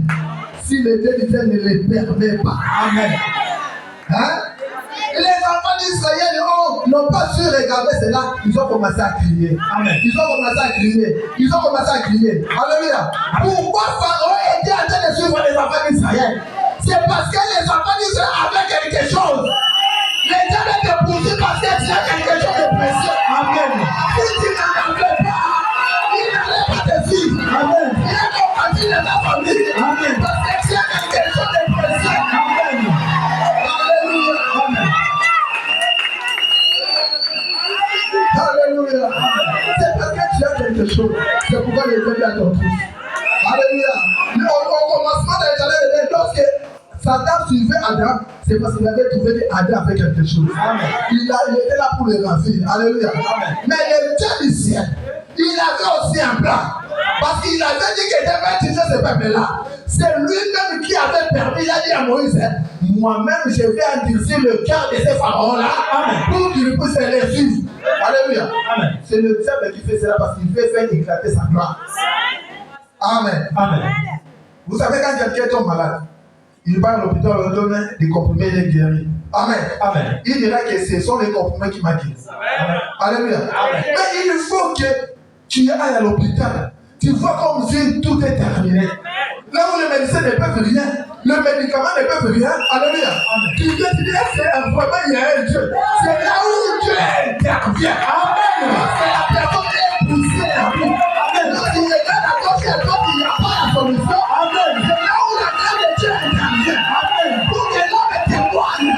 si le Dieu du ciel ne le permet pas. Amen. Hein? Et les enfants d'Israël n'ont pas su regarder cela. Ils ont commencé à crier. Amen. Ils ont commencé à crier. Ils ont commencé à crier. Alléluia. Pourquoi Pharaon était en train de suivre les enfants d'Israël? C'est parce que les enfants d'Israël avaient quelque chose. Les diables te poursuivent parce que tu as quelque chose de précieux. Amen. Si tu n'en avais pas, il n'allait pas te suivre. Amen. Il a combattu de ta famille. Amen. Parce que tu as quelque chose de précieux. Amen. Alléluia. Amen. Alléluia. C'est parce que tu as quelque chose. C'est pourquoi les diables à ton trousse. Alléluia. Au commencement de l'éternel de Dieu, lorsque Satan suivait Adam, c'est parce qu'il avait trouvé qu'Adam avait quelque chose. Amen. Il était là pour le ravir. Alléluia. Amen. Mais le Dieu du ciel, il avait aussi un plan. Parce qu'il avait dit qu'il devait utiliser ce peuple-là. C'est lui-même qui avait permis, il a dit à Moïse, moi-même je vais endurcir le cœur de ces pharaons-là pour qu'il puisse les suivre. Alléluia. Amen. C'est le diable qui fait cela parce qu'il veut faire éclater sa gloire. Amen. Amen. Vous savez, quand quelqu'un tombe malade, il va à l'hôpital, on donne des comprimés, il est guéri. Amen. Amen. Il dira que ce sont les comprimés qui m'ont guéri. Alléluia. Amen. Mais il faut que tu ailles à l'hôpital. Tu vois comme si tout est terminé. Là où le médecin ne peut rien, le médicament ne peut rien. Alléluia. Tu veux dire que vraiment il y a un Dieu. C'est là où Dieu intervient. Amen. C'est la personne qui est poussée à bout. Amen. Quand il regarde à gauche et à droite, il n'y a pas la solution. Amen. C'est là où la grâce de Dieu intervient. Amen. Pour que l'homme témoigne.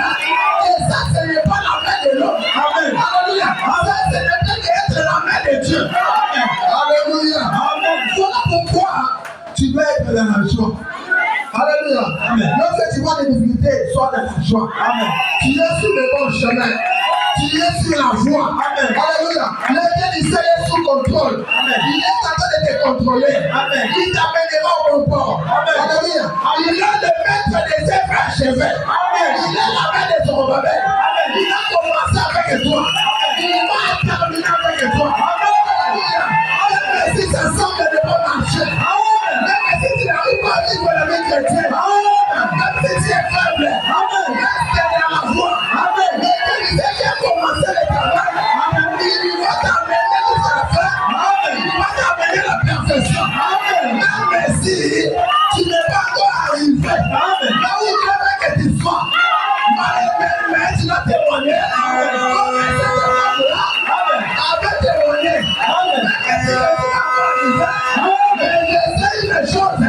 Et ça, ce n'est pas la main de l'homme. Amen. Alléluia. Ça, ce n'est pas d'être la main de Dieu. Amen. Alléluia. Amen. Voilà pourquoi tu dois être dans la joie. Alléluia. Amen. Lorsque tu vois des difficultés, sois dans la joie. Amen. Tu es sur le bon chemin. Tu es sur la voie. Amen. Alléluia. Le Dieu du ciel est sous contrôle. Amen. Il est en train de te contrôler. Amen. Il t'amènera au bon port. Amen. Alléluia. Il est le maître des œuvres achevées. Amen. Il est la main de son rebelle. Amen. Il a commencé avec toi. Il va terminer avec toi. Alléluia. Même si ça semble ne pas marcher. Même si tu n'arrives pas à vivre la vie chrétienne. Même si tu es faible. Reste Mais je sais une chose.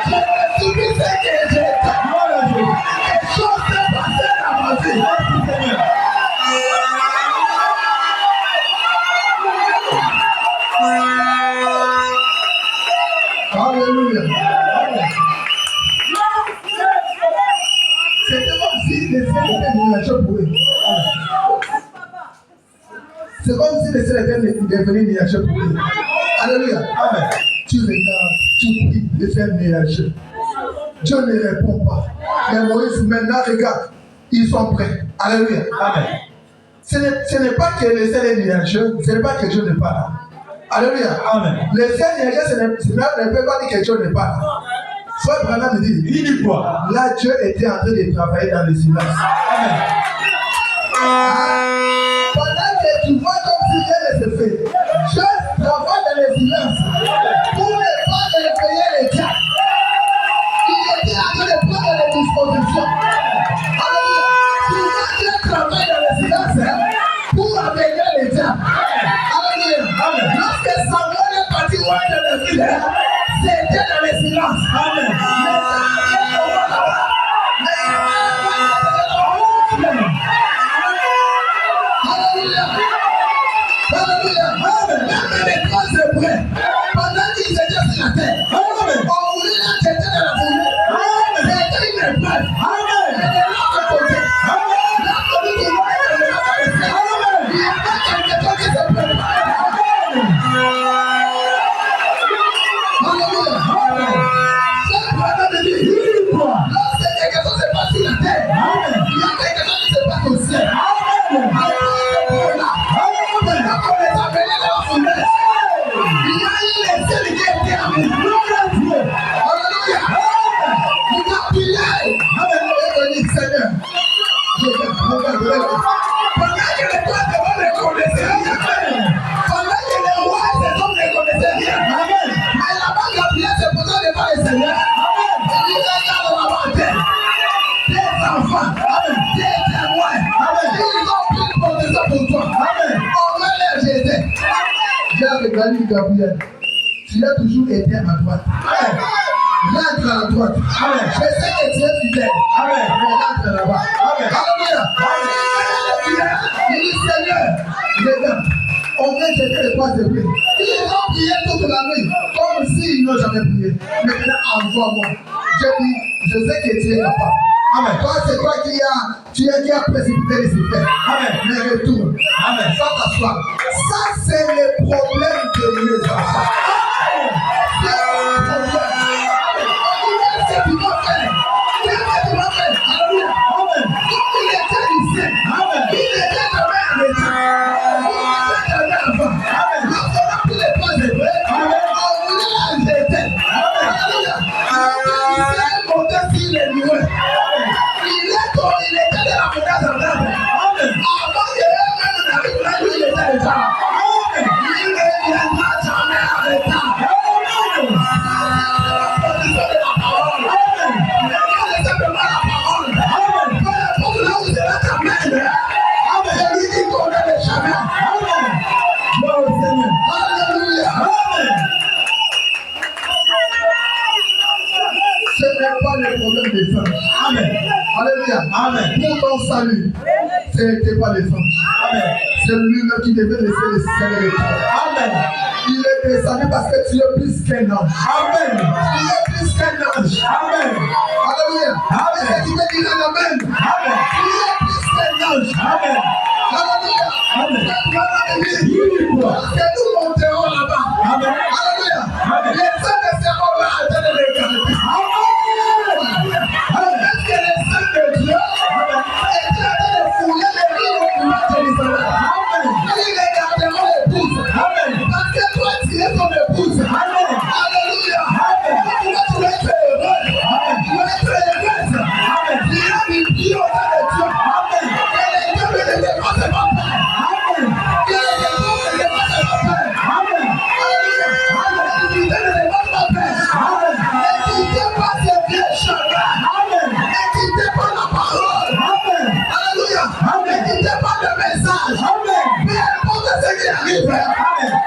Je me souviens ce que j'ai fait. Quelque chose s'est passé dans ma vie. Alléluia. C'était comme si les ciels étaient nuageux pour eux. C'est comme si les ciels étaient devenus nuageux pour eux. Alléluia. Amen. Tu regardes, tu pries, les ciels nuageux. Dieu ne répond pas. Mais Moïse, maintenant, regarde, ils sont prêts. Alléluia. Amen. Ce n'est pas que les ciels est nuageux, ce n'est pas que Dieu n'est pas là. Alléluia. Amen. Les ciels nuageux, ce ne peut pas dire que Dieu n'est pas là. Soit Branham me dit, il dit quoi? Là, Dieu était en train de travailler dans le silence. Amen. Pendant que tu vois comme si rien ne se fait, Dieu travaille dans le silence pour ne pas réveiller les diables. Il était en train de prendre les dispositions. Alléluia. Souvent, Dieu travaille dans le silence pour réveiller les diables. Alléluia. Lorsque Samuel est parti voir dans le village, c'était dans le silence. Amen. Alléluia. Alléluia. Même les trois Hébreux, pendant qu'ils étaient sur la terre, on voulait la jeter dans la foulée. C'était une épreuve. Et de l'autre côté, l'autre côté qui voit le ciel, il y avait quelque chose qui se préparait. Alléluia. C'est Branham me dit, lorsque quelque chose se passe sur la terre, il y a quelque chose qui se passe au ciel. Maintenant qu'on les a menés dans la fournaise, il y a eu les ciels qui étaient à vous. Alléluia. Il a prié. Et dit, Seigneur, regarde. Pendant que les trois devant ne connaissaient rien, pendant que les rois et ces hommes ne connaissaient rien, mais là-bas, la prière se posait devant le Seigneur. Et il regarde là-bas en terre. Tes enfants, tes témoins, ils ont pris une position pour toi. On va les jeter. J'ai regardé Gabriel. Tu as toujours été à ma droite. Rentre à la droite. Je sais que tu es fidèle. Mais rentre là-bas. Alléluia. Il dit, Seigneur, regarde, on vient jeter les trois Hébreux. Ils ont prié toute la nuit, comme s'ils n'ont jamais prié. Maintenant, envoie-moi. Je dis, je sais que tu es capable. Amen. Toi, c'est toi qui as précipité les effets. Amen. Mais retourne. Amen. Ça t'assoit. Ça, c'est le problème de mes enfants. C'est le problème. Qu'est-ce que tu vas faire? Qu'est-ce que tu vas faire? Alléluia. Amen. Comme il était lycée. Amen. Il était jamais en état. Il était jamais avant. Amen. Lorsqu'on a pris les trois Hébreux, on voulait la jeter. Alléluia. Il s'est monté sur les nuées. Il était de la fournaise en arbre. Avant que eux-mêmes n'arrivent là, lui, il était déjà là. Il ne viendra jamais en retard. C'est la position de la parole. Regardez simplement la parole. Peu importe là où cela t'amène. C'est lui qui connaît les chemins. Gloire au Seigneur. Alléluia. Ce n'est pas le problème des anges. Amen. Alléluia. Amen. Pour ton salut, ce n'était pas les anges. Amen. C'est lui-même qui devait laisser les ciels et les terres. Amen. Il est descendu parce que tu es plus qu'un ange. Amen. Tu es plus qu'un ange. Amen. Alléluia. Amen. Et tu veux dire amen. Amen. Tu es plus qu'un ange. Amen. Alléluia. Amen. Parce que nous monterons là-bas. Amen. Alléluia. Amen. Les saints ne seront là en train de regarder. Amen. Est-ce que les saints de Dieu étaient en train de fouiller les rives au pouvoir de Jérusalem? Amen. Ils regarderont l'épouse. Amen. Parce que toi, tu es ton épouse. Amen. Alléluia. Amen. Pourquoi tu dois être heureux? Amen. Tu dois être heureuse. Amen. Tu as une vie au sein de Dieu. Amen. Que les dieux ne dépassent pas peur. Amen. Que les dieux ne dépassent pas peur. Amen. Alléluia. Amen. Que les dieux ne dépassent pas peur. Amen. Et qui dépasse les vieux chemins. Amen. Et qui dépasse la parole. Amen. Alléluia. Amen. Et qui dépasse le message. Amen. Peu importe ce qui arrive.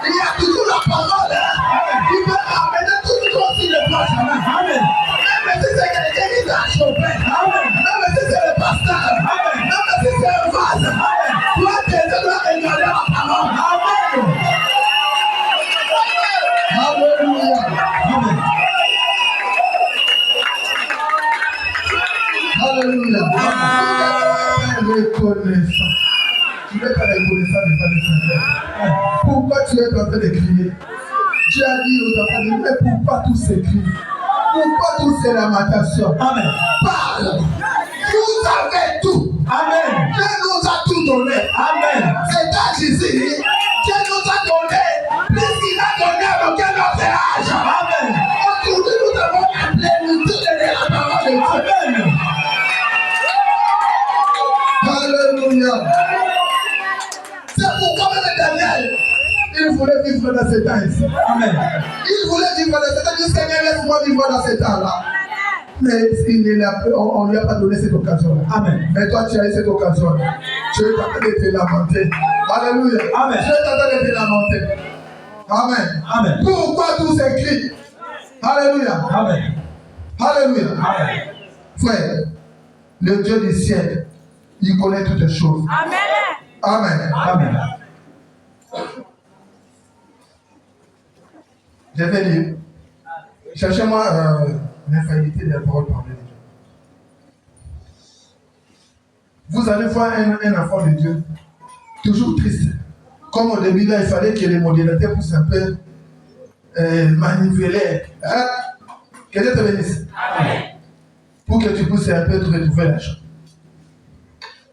Il y a toujours la parole qui peut amener tout ce qu'on s'y le place. Même si c'est quelqu'un qui t'a chopé, même si c'est le pasteur, même si c'est un vase, toi, tu dois regarder la parole. Alléluia. Alléluia. Reconnaissant. Tu n'es pas reconnaissant de pas de Seigneur. Pourquoi tu es en train de crier? Dieu a dit aux enfants, mais pourquoi tous ces cris? Pourquoi tous ces lamentations? Amen. Parle. Vous avez tout. Amen. Dieu nous a tout donné. Amen. C'est à Jésus. Dieu nous a donné plus qu'il a donné à aucun autre âge. Amen. Aujourd'hui, nous avons la plénitude de la parole de Dieu. Amen. Alléluia. C'est pourquoi même Daniel, il voulait vivre dans ces temps ici. Amen. Il voulait vivre dans ces temps. Il dit, Seigneur, laisse-moi vivre dans ces temps-là. Mais on ne lui a pas donné cette occasion-là. Amen. Mais toi, tu as eu cette occasion-là. Tu es en train de te lamenter. Alléluia. Amen. Tu es en train de te lamenter. Amen. Amen. Pourquoi tous ces cris? Alléluia. Amen. Alléluia. Amen. Frère, le Dieu du ciel, il connaît toutes les choses. Amen. Amen. Amen. Je vais lire. Cherchez-moi l'infaillibilité de la parole parlée de Dieu. Vous allez voir un enfant de Dieu toujours triste. Comme au début, là, il fallait que les modérateurs puissent un peu manipuler. Hein? Que Dieu te bénisse. Amen. Pour que tu puisses un peu te retrouver la chose.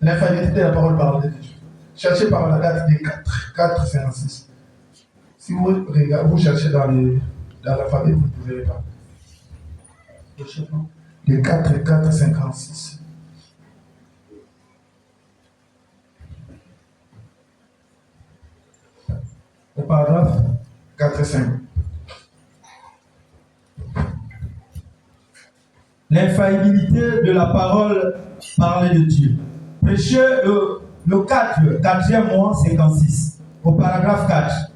L'infaillibilité de la parole parlée de Dieu. Cherchez par la date des 4,56. Si vous regardez, vous cherchez dans l'alphabet, vous ne pouvez pas. Les 4,56. Au paragraphe 4,5. L'infaillibilité de la parole parlée de Dieu. Prêchez le 4e mois 56. Au paragraphe 4.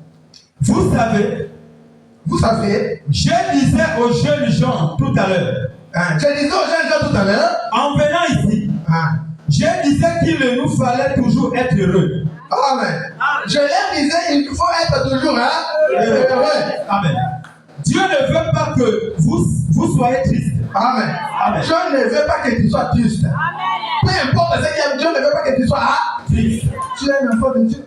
Vous savez, je disais aux jeunes gens tout à l'heure. Je disais aux jeunes gens tout à l'heure. En venant ici, je disais qu'il nous fallait toujours être heureux. Amen. Je leur disais, il faut être toujours heureux. Amen. Dieu ne veut pas que vous soyez tristes. Amen. Amen. Dieu ne veut pas que tu sois triste. Amen. Peu importe ce qu'il y a, Dieu ne veut pas que tu sois triste. Tu es un enfant de Dieu.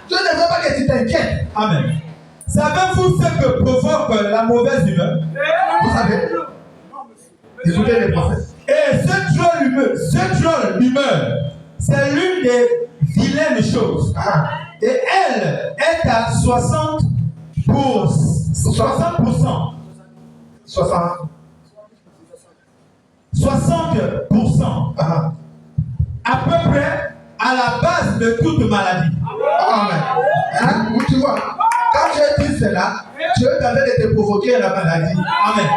Dieu ne veut pas que tu t'inquiètes. Amen. Savez-vous ce que provoque la mauvaise humeur? Vous savez? Écoutez les prophètes. Et ce drôle d'humeur, c'est l'une des vilaines choses. Et elle est à 60%. 60%. À peu près à la base de toute maladie. Amen. Tu vois, quand tu dis cela, tu es en train de te provoquer la maladie. Amen.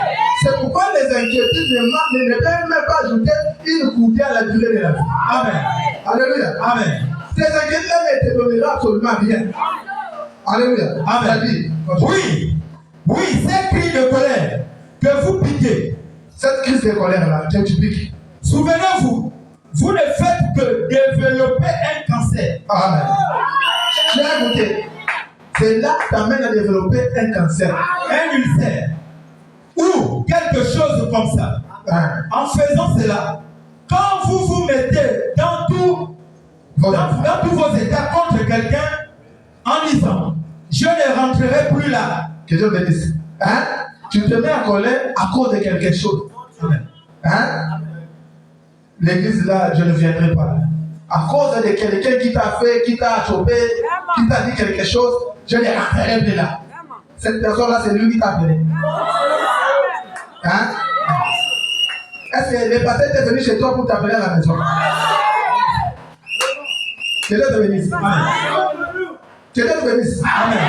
C'est pourquoi les inquiétudes ne peuvent même pas ajouter une coudée à la durée de la vie. Amen. Alléluia. Amen. Ces inquiétudes ne te donneront absolument rien. Alléluia. Amen. Oui, ces cris de colère que vous piquez, cette crise de colère-là, que tu piques, souvenez-vous, vous ne faites que développer un cancer. Amen. Tu as écouté. C'est là que t'amène à développer un cancer, un ulcère, ou quelque chose comme ça. En faisant cela, quand vous vous mettez dans tous vos états contre quelqu'un, en disant, je ne rentrerai plus là. Que Dieu bénisse. Tu te mets en colère à cause de quelque chose. L'église là, je ne viendrai pas. À cause de quelqu'un qui t'a fait, qui t'a chopé, qui t'a dit quelque chose, je ne rentrerai plus là. Cette personne-là, c'est lui qui t'a appelé. Est-ce que le pasteur est venu chez toi pour t'appeler à la maison? Que Dieu te bénisse. Que Dieu te bénisse. Amen.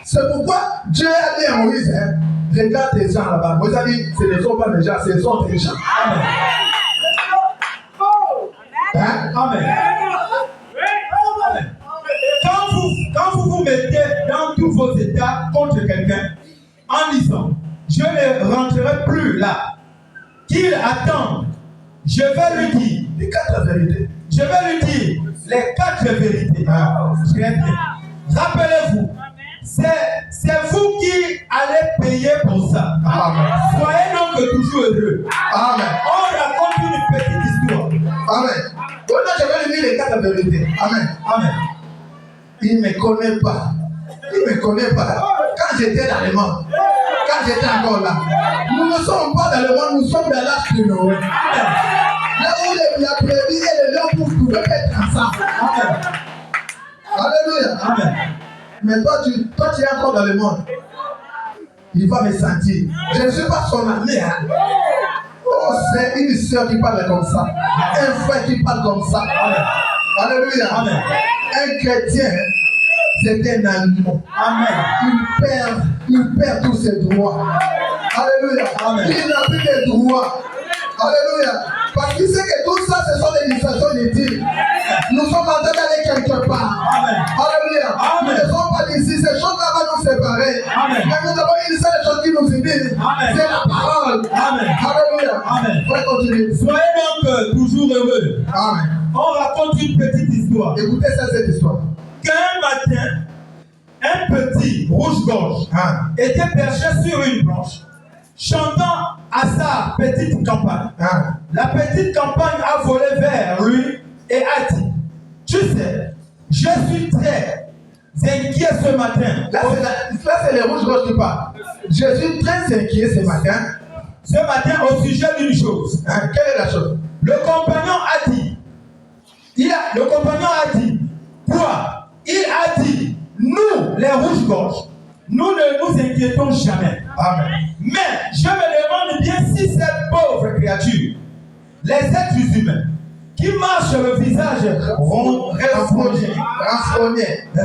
C'est pourquoi Dieu a dit à Moïse, regarde tes gens là-bas. Moïse a dit, ce ne sont pas des gens, ce sont tes gens. Amen. Amen. Quand mettez dans tous vos états contre quelqu'un en disant, je ne rentrerai plus là, qu'il attende, je vais lui dire les 4 vérités. Je vais lui dire les 4 vérités. Très bien. Rappelez-vous, c'est vous qui allez payer pour ça. Amen. Soyez donc toujours heureux. Amen. On raconte une petite histoire. Amen. Maintenant, je vais lui dire les 4 vérités. Amen. Amen. Il ne me connaît pas. Il ne me connaît pas. Quand j'étais dans le monde, quand j'étais encore là, nous ne sommes pas dans le monde, nous sommes dans l'âge de Noé. Là où la brebis et le lion pouvaient être ensemble. Amen. Alléluia. Amen. Mais toi, tu es encore dans le monde. Il va me sentir. Je ne suis pas son ami. Hein? Oh, c'est une soeur qui parle comme ça. Un frère qui parle comme ça. Amen. Alléluia. Amen. Un chrétien, c'est un animal. Amen. Il perd tous ses droits. Alléluia. Amen. Il n'a plus de droits. Alléluia. Parce qu'il sait que tout ça, ce sont des distractions inutiles. Nous sommes en train d'aller quelque part. Amen. Alléluia. Amen. Nous ne sommes pas d'ici. Ces choses-là vont nous séparer. Amen. Mais nous avons une seule chose qui nous unit. Amen. C'est la parole. Amen. Alléluia. Amen. On va continuer. Soyez donc toujours heureux. Amen. On raconte une petite histoire. Écoutez ça, cette histoire. Qu'un matin, un petit rouge-gorge était perché sur une branche, chantant à sa petite campagne. La petite campagne a volé vers lui et a dit, tu sais, je suis très inquiet ce matin. Là, c'est les rouges-gorges qui parlent. Je suis très inquiet ce matin au sujet d'une chose. Quelle est la chose? Le compagnon a dit, quoi? Il a dit, nous, les rouges-gorges, nous ne nous inquiétons jamais. Amen. Mais je me demande bien si ces pauvres créatures, les êtres humains, qui marchent le visage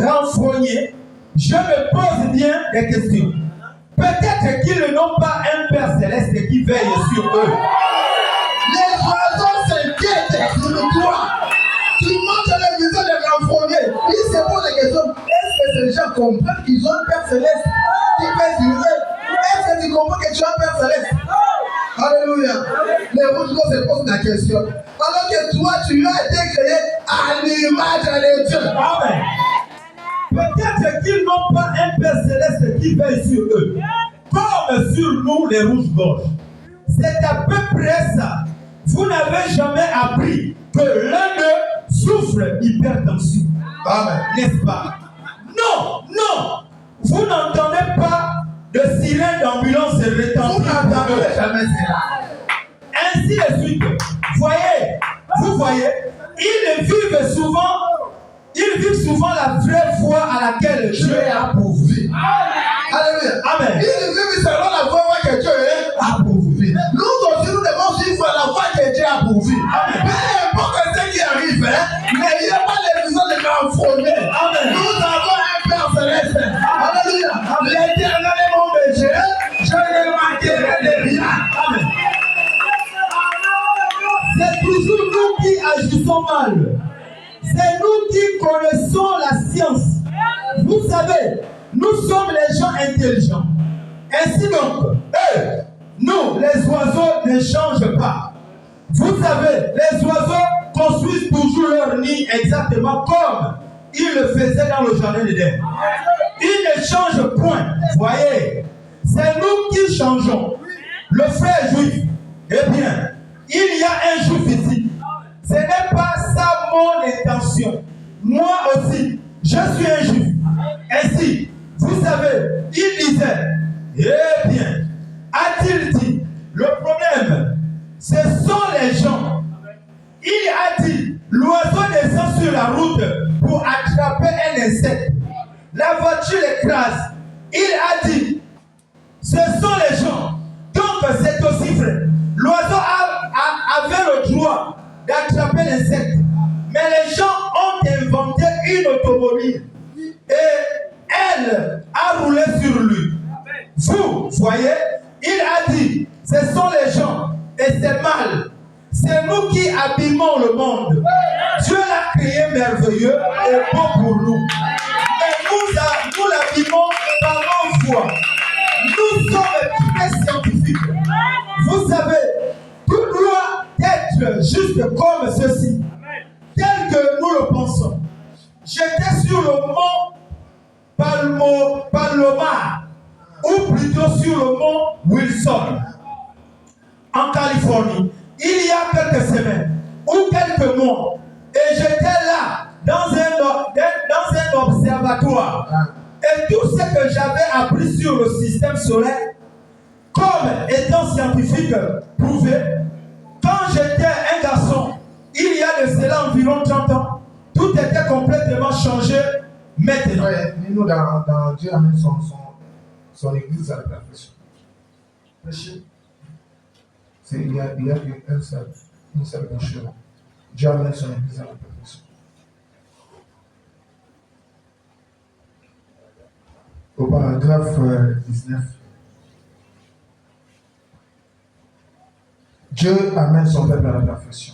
renfrogné, je me pose bien des questions. Peut-être qu'ils n'ont pas un Père céleste qui veille sur eux. Les oiseaux s'inquiètent sur toi. Tu montres le visage renfrogné. Ils se posent des questions. Est-ce que ces gens comprennent qu'ils ont un Père céleste qui veille sur eux? Est-ce que tu comprends que tu as un Père céleste? Alléluia. Les rouges-gorges se posent la question. Alors que toi, tu as été créé à l'image de Dieu. Amen. Peut-être qu'ils n'ont pas un Père céleste qui veille sur eux, comme sur nous les rouges-gorges. C'est à peu près ça. Vous n'avez jamais appris que l'un d'eux souffre d'hypertension. Amen. N'est-ce pas? Non, non. Vous n'entendez pas de sirène d'ambulance retentir. Vous n'entendez jamais cela. Ainsi de suite. Vous voyez, ils vivent souvent la vraie foi à laquelle Dieu a pourvu. Alléluia. Amen. Ils vivent selon la foi que Dieu a pourvu. Nous aussi, nous devons suivre la foi que Dieu a pourvu. Peu importe ce qui arrive, n'ayez pas les visions de renfrogner. Nous avons un Père céleste. Alléluia. L'Éternel est mon berger. Je ne manquerai de rien. Amen. C'est toujours nous qui agissons mal. C'est nous qui connaissons la science. Vous savez, nous sommes les gens intelligents. Ainsi donc, nous, les oiseaux ne changent pas. Vous savez, les oiseaux construisent toujours leur nid exactement comme ils le faisaient dans le jardin d'Éden. Ils ne changent point. Voyez, c'est nous qui changeons. Le frère juif, eh bien, il y a un juif ici. Ce n'est pas ça mon intention. Moi aussi, je suis un juif. Ainsi, vous savez, il disait, eh bien, a-t-il dit, le problème, ce sont les gens. Il a dit, l'oiseau descend sur la route pour attraper un insecte. La voiture l'écrase. Il a dit, ce sont les gens. Donc, c'est aussi vrai. L'oiseau avait le droit d'attraper l'insecte. Mais les gens ont inventé une automobile et elle a roulé sur lui. Vous voyez, il a dit, ce sont les gens et c'est mal. C'est nous qui abîmons le monde. Dieu l'a créé merveilleux et beau pour nous. Mais Palomar, ou plutôt sur le mont Wilson, en Californie, il y a quelques semaines ou quelques mois, et j'étais là dans un observatoire. Et tout ce que j'avais appris sur le système solaire, comme étant scientifique prouvé, quand j'étais un garçon, il y a de cela environ 30 ans, tout était complètement changé maintenant. Nous, dans Dieu amène son église à la perfection. Péché, il y a une seule péché. Dieu amène son église à la perfection. Au paragraphe 19. Dieu amène son peuple à la perfection.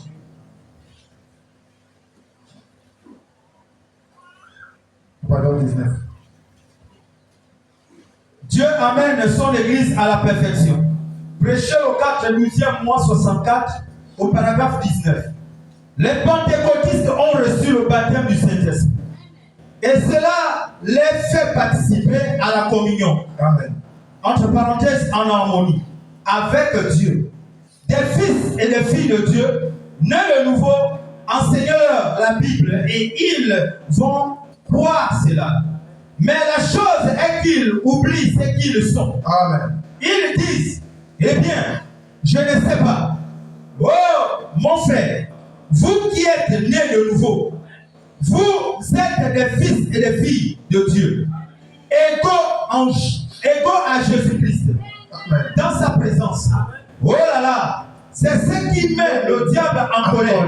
Au paragraphe 19. Dieu amène son église à la perfection. Prêché au 12e mois 64, au paragraphe 19. Les pentecôtistes ont reçu le baptême du Saint-Esprit. Et cela les fait participer à la communion. Amen. Entre parenthèses, en harmonie avec Dieu. Des fils et des filles de Dieu, nés de nouveau, enseignent-leur la Bible et ils vont croire cela. Mais la chose est qu'ils oublient ce qu'ils sont. Amen. Ils disent, eh bien, je ne sais pas. Oh, mon frère, vous qui êtes nés de nouveau, vous êtes des fils et des filles de Dieu, égaux à Jésus-Christ, dans sa présence. Oh là là, c'est ce qui met le diable en colère.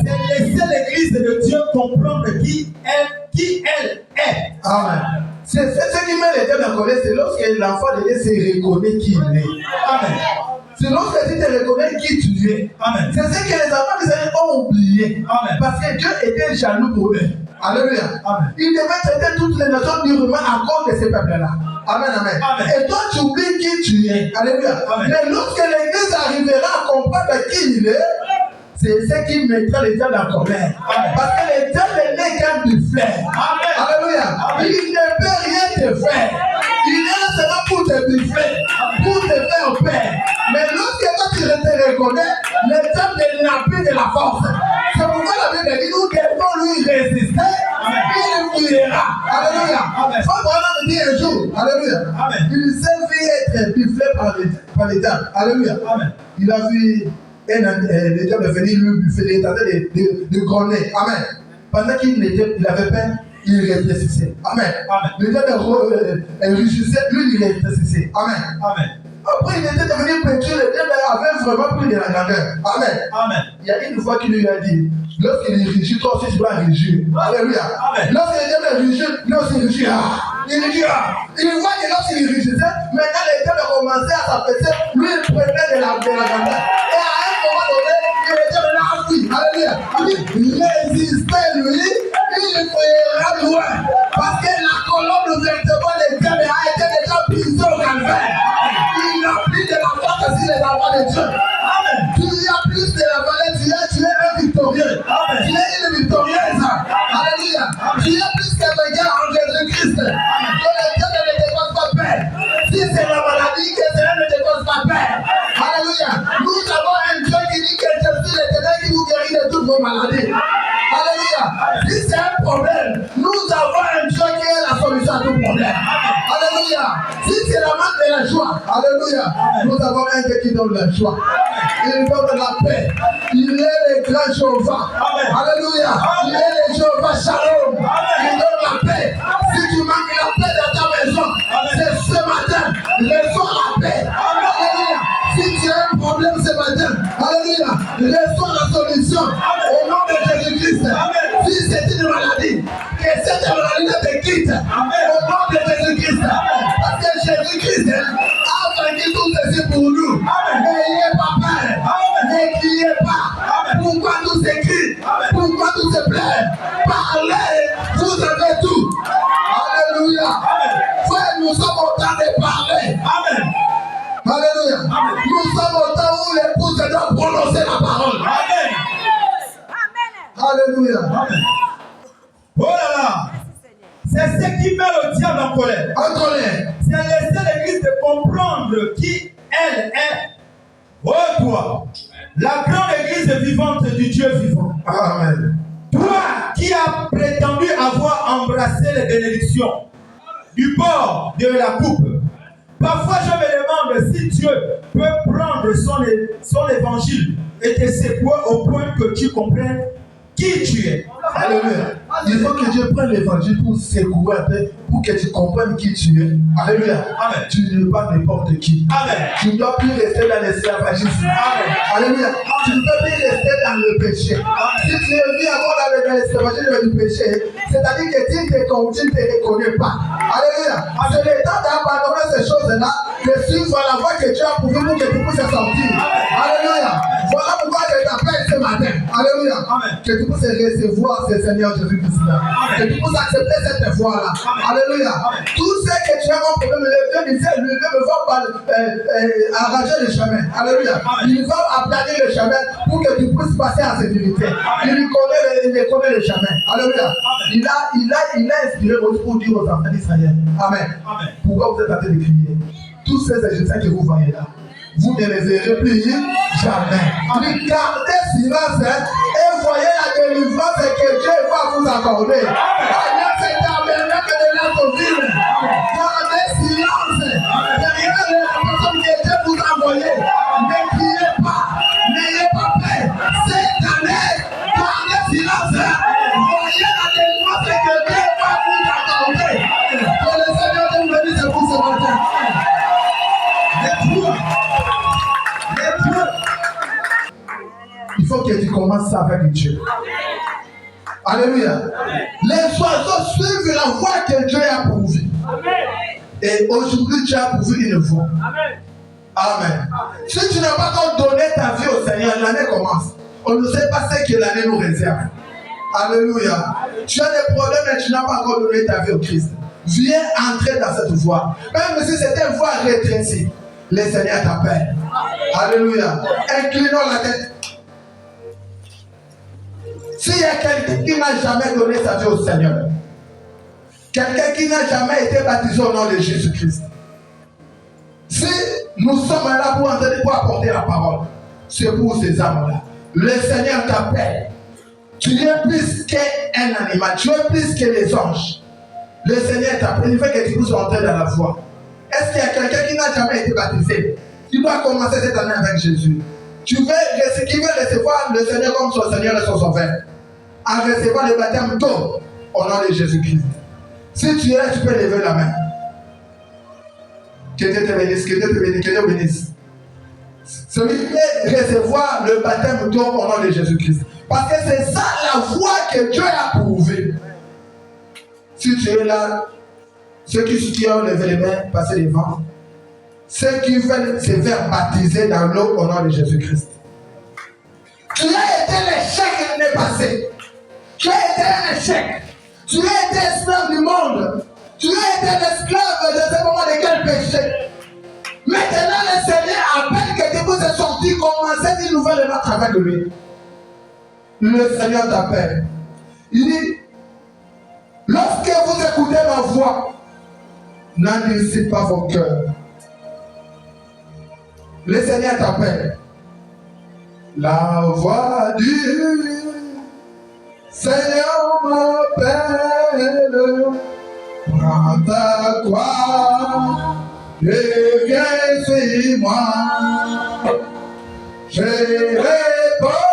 C'est laisser l'église de Dieu comprendre qui elle est. Amen. C'est ce qui met le diable en colère, c'est lorsque l'enfant de Dieu se reconnaît qui il est. Amen. C'est lorsque tu te reconnais qui tu es. Amen. C'est ce que les enfants d'Israël ont oublié. Amen. Parce que Dieu était jaloux pour eux. Alléluia. Amen. Il devait traiter toutes les nations durement à cause de ces peuples-là. Amen, amen. Amen. Et toi, tu oublies qui tu es. Alléluia. Amen. Mais lorsque l'Église arrivera à comprendre qui il est, c'est ce qui mettra les diables en colère. Amen. Parce que les diables n'est qu'un bufflet. Amen. Alléluia. Amen. Il ne peut rien te faire. Il est là seulement pour te buffler, pour te faire peur. Mais lorsque toi tu te reconnais, le diable n'a plus de la force. C'est pourquoi la Bible dit nous devons lui résister. Il fuira. Alléluia. Faut vraiment me dire un jour. Alléluia. Amen. Il s'est vu être bufflé par les diables. Alléluia. Amen. Il a vu le diable venir lui buffer, il est en train de gronder. Amen. Pendant qu'il avait peur, il rétrécissait. Amen. Amen. Le diable rugissait, lui il rétrécissait. Amen. Amen. Après, il était devenu péché, le diable avait vraiment pris de la grandeur. Amen. Amen. Il y a une fois qu'il lui a dit, lorsqu'il rugit, toi aussi tu dois rugir. Alléluia. Amen. Lorsque le diable rugit, lui aussi il rugira. Il rugira. Il voit que lorsqu'il rugissait, maintenant le diable commençait à s'affaisser, lui il prenait de la grandeur. Et à un moment donné, le diable l'a appris. Alléluia. Il dit, résistez-lui, il fuira loin. Parce que la colonne vertébrale du diable a été déjà brisée au calvaire. Il n'a plus de la force sur les enfants de Dieu. Amen. Tu as plus de la valeur, tu es un victorieux. Amen. Tu es une victorieuse. Alléluia. Tu es plus qu'un vainqueur en Jésus-Christ. Que le diable ne te cause pas peur. Si c'est la maladie, que cela ne te cause pas peur. Alléluia. Nous avons un Dieu qui dit que je suis l'Éternel qui vous guérit de toutes vos maladies. Alléluia. Si c'est un problème, nous avons un Dieu qui est la solution à tout problème. Alléluia. Si c'est la manque de la joie, alléluia, nous avons un Dieu qui donne la joie. Il donne la paix. Il est le grand Jéhovah. Alléluia. Il est le Jéhovah Shalom. Il donne la paix. Si tu manques la paix dans ta maison, c'est ce matin. Reçois la paix. Alléluia. Si tu as un problème ce matin, alléluia, reçois la solution. Au nom de Jésus-Christ. Si c'est une maladie, que cette maladie ne te quitte. Au nom de Jésus-Christ. Parce que Jésus-Christ a vaincu tout ceci pour nous. N'ayez pas peur. Ne criez pas. Pourquoi tout s'écrit? Pourquoi tout se plaît? Parlez, vous avez tout. Alléluia. Frère, nous sommes au temps de parler. Amen. Alléluia. Nous sommes au temps où l'épouse doit prononcer la parole. Amen. Alléluia. Amen. Oh là là. C'est ce qui met le diable en colère. En colère. C'est laisser l'église de comprendre qui elle est. Oh toi, la grande église vivante du Dieu vivant. Amen. Toi qui as prétendu avoir embrassé les bénédictions du bord de la coupe. Parfois je me demande si Dieu peut prendre son évangile et te secouer au point que tu comprennes qui tu es. Alléluia. Il faut que Dieu prenne l'évangile pour secouer un peu, pour que tu comprennes qui tu es. Alléluia. Amen. Tu n'es pas n'importe qui. Amen. Tu ne dois plus rester dans l'esclavagisme. Amen. Alléluia. Tu ne peux plus rester dans le péché. Si tu es venu avant dans l'esclavagisme du péché, c'est-à-dire que tu ne te reconnais pas. Alléluia. C'est le temps d'abandonner ces choses-là, de suivre la voie que tu as pour pour que tu puisses sortir. Alléluia. Voilà pourquoi je t'appelle ce matin. Alléluia. Amen. Que tu puisses recevoir ce Seigneur Jésus-Christ. Que tu puisses accepter cette voie-là. Alléluia. Tout ce que tu as comme problème, le Dieu ne va pas arranger le chemin. Alléluia. Il va aplanir le chemin pour que tu puisses passer en sécurité. Il connaît le chemin. Alléluia. Il a inspiré pour dire aux enfants d'Israël. Amen. Pourquoi vous êtes en train de crier? Tous ces Égyptiens que vous voyez là, vous ne les verrez plus jamais. Gardez silence et voyez la délivrance que Dieu va vous accorder. C'est terminé que de notre vie. Gardez silence. Derrière la personne que Dieu vous a envoyée. Ne criez pas. N'ayez pas peur. Cette année, gardez silence. Voyez la délivrance que Dieu va vous accorder. Que le Seigneur vous bénisse pour ce matin. Il faut que tu commences ça avec Dieu. Alléluia. Les oiseaux suivent la voie que Dieu a approuvée. Et aujourd'hui, Dieu a approuvé une voie. Amen. Si tu n'as pas encore donné ta vie au Seigneur, l'année commence. On ne sait pas ce que l'année nous réserve. Alléluia. Tu as des problèmes et tu n'as pas encore donné ta vie au Christ. Viens entrer dans cette voie. Même si c'est une voie rétrécie, le Seigneur t'appelle. Alléluia. Inclinons la tête. S'il y a quelqu'un qui n'a jamais donné sa vie au Seigneur, quelqu'un qui n'a jamais été baptisé au nom de Jésus-Christ, si nous sommes là pour apporter la parole, c'est pour ces âmes-là. Le Seigneur t'appelle. Tu es plus qu'un animal, tu es plus que les anges. Le Seigneur t'appelle, il veut que tu puisses rentrer dans la voie. Est-ce qu'il y a quelqu'un qui n'a jamais été baptisé? Tu dois commencer cette année avec Jésus. Qui veut recevoir le Seigneur comme son Seigneur et son Sauveur, en recevant le baptême tôt au nom de Jésus-Christ. Si tu es là, tu peux lever la main. Que Dieu te bénisse, que Dieu te bénisse, que Dieu bénisse. Celui qui veut recevoir le baptême tôt au nom de Jésus-Christ. Parce que c'est ça la voie que Dieu a approuvée. Si tu es là, ceux qui ont levé les mains, passez devant. Ceux qui veulent se faire baptiser dans l'eau au nom de Jésus-Christ. Tu as été l'échec l'année passée. Tu as été un échec. Tu as été esclave du monde. Tu as été l'esclave de ce moment de quel péché. Maintenant, le Seigneur appelle que tu puisses sortir, commencer une nouvelle marche avec lui. Le Seigneur t'appelle. Il dit, lorsque vous écoutez ma voix, n'endurcissez pas vos cœurs. Le Seigneur t'appelle. La voix du Seigneur m'appelle. Prends ta croix et viens sur moi. Je réponds,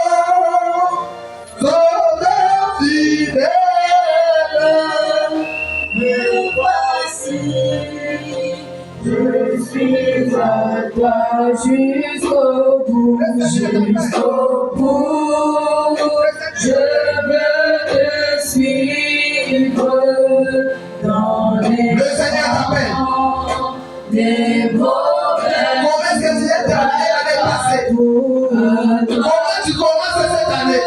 sauveur fidèle. Me voici, je suis à toi jusqu'au bout, jusqu'au bout. Je veux te suivre dans les Le Seigneur t'appelle. des problèmes. Comment est-ce que tu es terminé l'année passée? Comment tu commences cette année?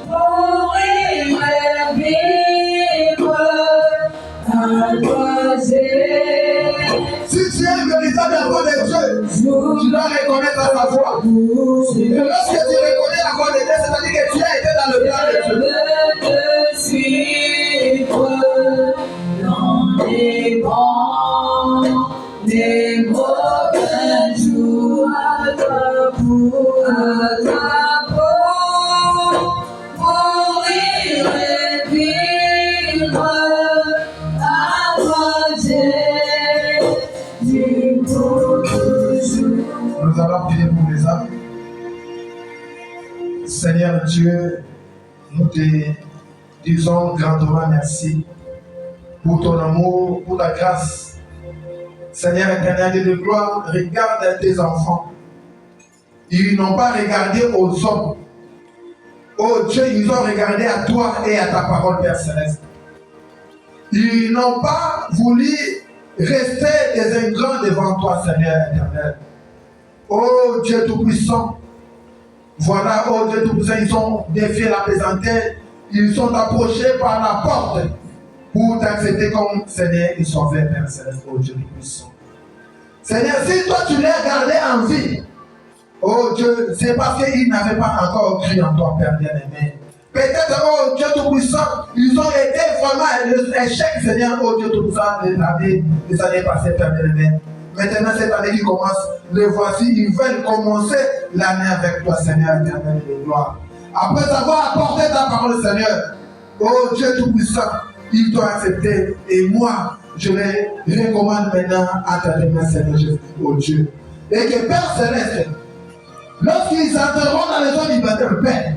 Mourir et vivre à toi Si tu es un véritable enfant de Dieu, tu dois reconnaître sa voix. Et lorsque tu reconnais la voix de Dieu, c'est-à-dire que tu as été dans le plan de Dieu. Je veux te suivre des bons, des mauvais jours à ta peau, mourir et vivre à manger du beau jour. Nous allons prier pour les âmes. Seigneur Dieu, nous te disons grandement merci pour ton amour, pour ta grâce. Seigneur éternel de gloire, regarde tes enfants. Ils n'ont pas regardé aux hommes. Oh Dieu, ils ont regardé à toi et à ta parole, Père Céleste. Ils n'ont pas voulu rester des ingrats devant toi, Seigneur éternel. Oh Dieu Tout-Puissant, voilà, oh Dieu Tout-Puissant, ils ont défié la plaisanterie, ils sont approchés par la porte pour t'accepter comme Seigneur et Sauveur, Père Céleste, oh Dieu Tout-Puissant. Seigneur, si toi tu l'as gardé en vie, oh Dieu, c'est parce qu'ils n'avaient pas encore cru en toi, Père bien-aimé. Peut-être, oh Dieu Tout-Puissant, ils ont été vraiment l'échec, Seigneur, oh Dieu Tout-Puissant, des années passées, Père bien-aimé. Maintenant, cette année qui commence, les voici, ils veulent commencer l'année avec toi, Seigneur, éternel de gloire. Après avoir apporté ta parole, Seigneur, oh Dieu Tout-Puissant, ils t'ont accepté. Et moi, je les recommande maintenant à ta main, Seigneur Jésus, oh Dieu. Et que Père Céleste, lorsqu'ils entreront dans les zones libertaires, Père,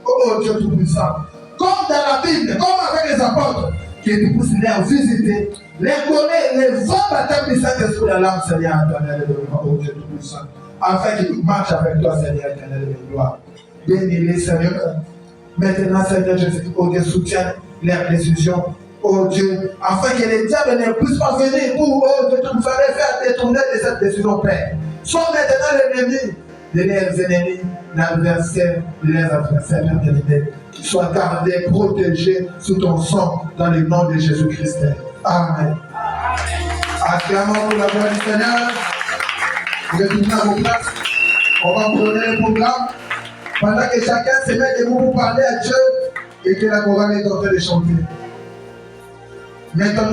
oh Dieu Tout-Puissant, comme dans la Bible, comme avec les apôtres, que tu puisses les visiter, les connaître, les voir baptême du Saint-Esprit dans l'âme, Seigneur éternel de gloire, oh Dieu Tout-Puissant, afin qu'ils marchent avec toi, Seigneur éternel de gloire. Bénis-les, Seigneur. Maintenant, Seigneur Jésus, oh Dieu, soutiens leurs décisions, oh Dieu, afin que les diables ne puissent pas venir pour, oh Dieu, tout fallait faire détourner de cette décision, Père. Sois maintenant l'ennemi de leurs ennemis, l'adversaire de leurs adversaires, Père, qu'ils soient gardés, protégés sous ton sang, dans le nom de Jésus-Christ. Amen. Acclamons pour la gloire du Seigneur. Vous êtes tous à vos places. On va prendre le programme. Pendant que chacun se met debout pour parler à Dieu et que la chorale est en train de chanter. Maintenant,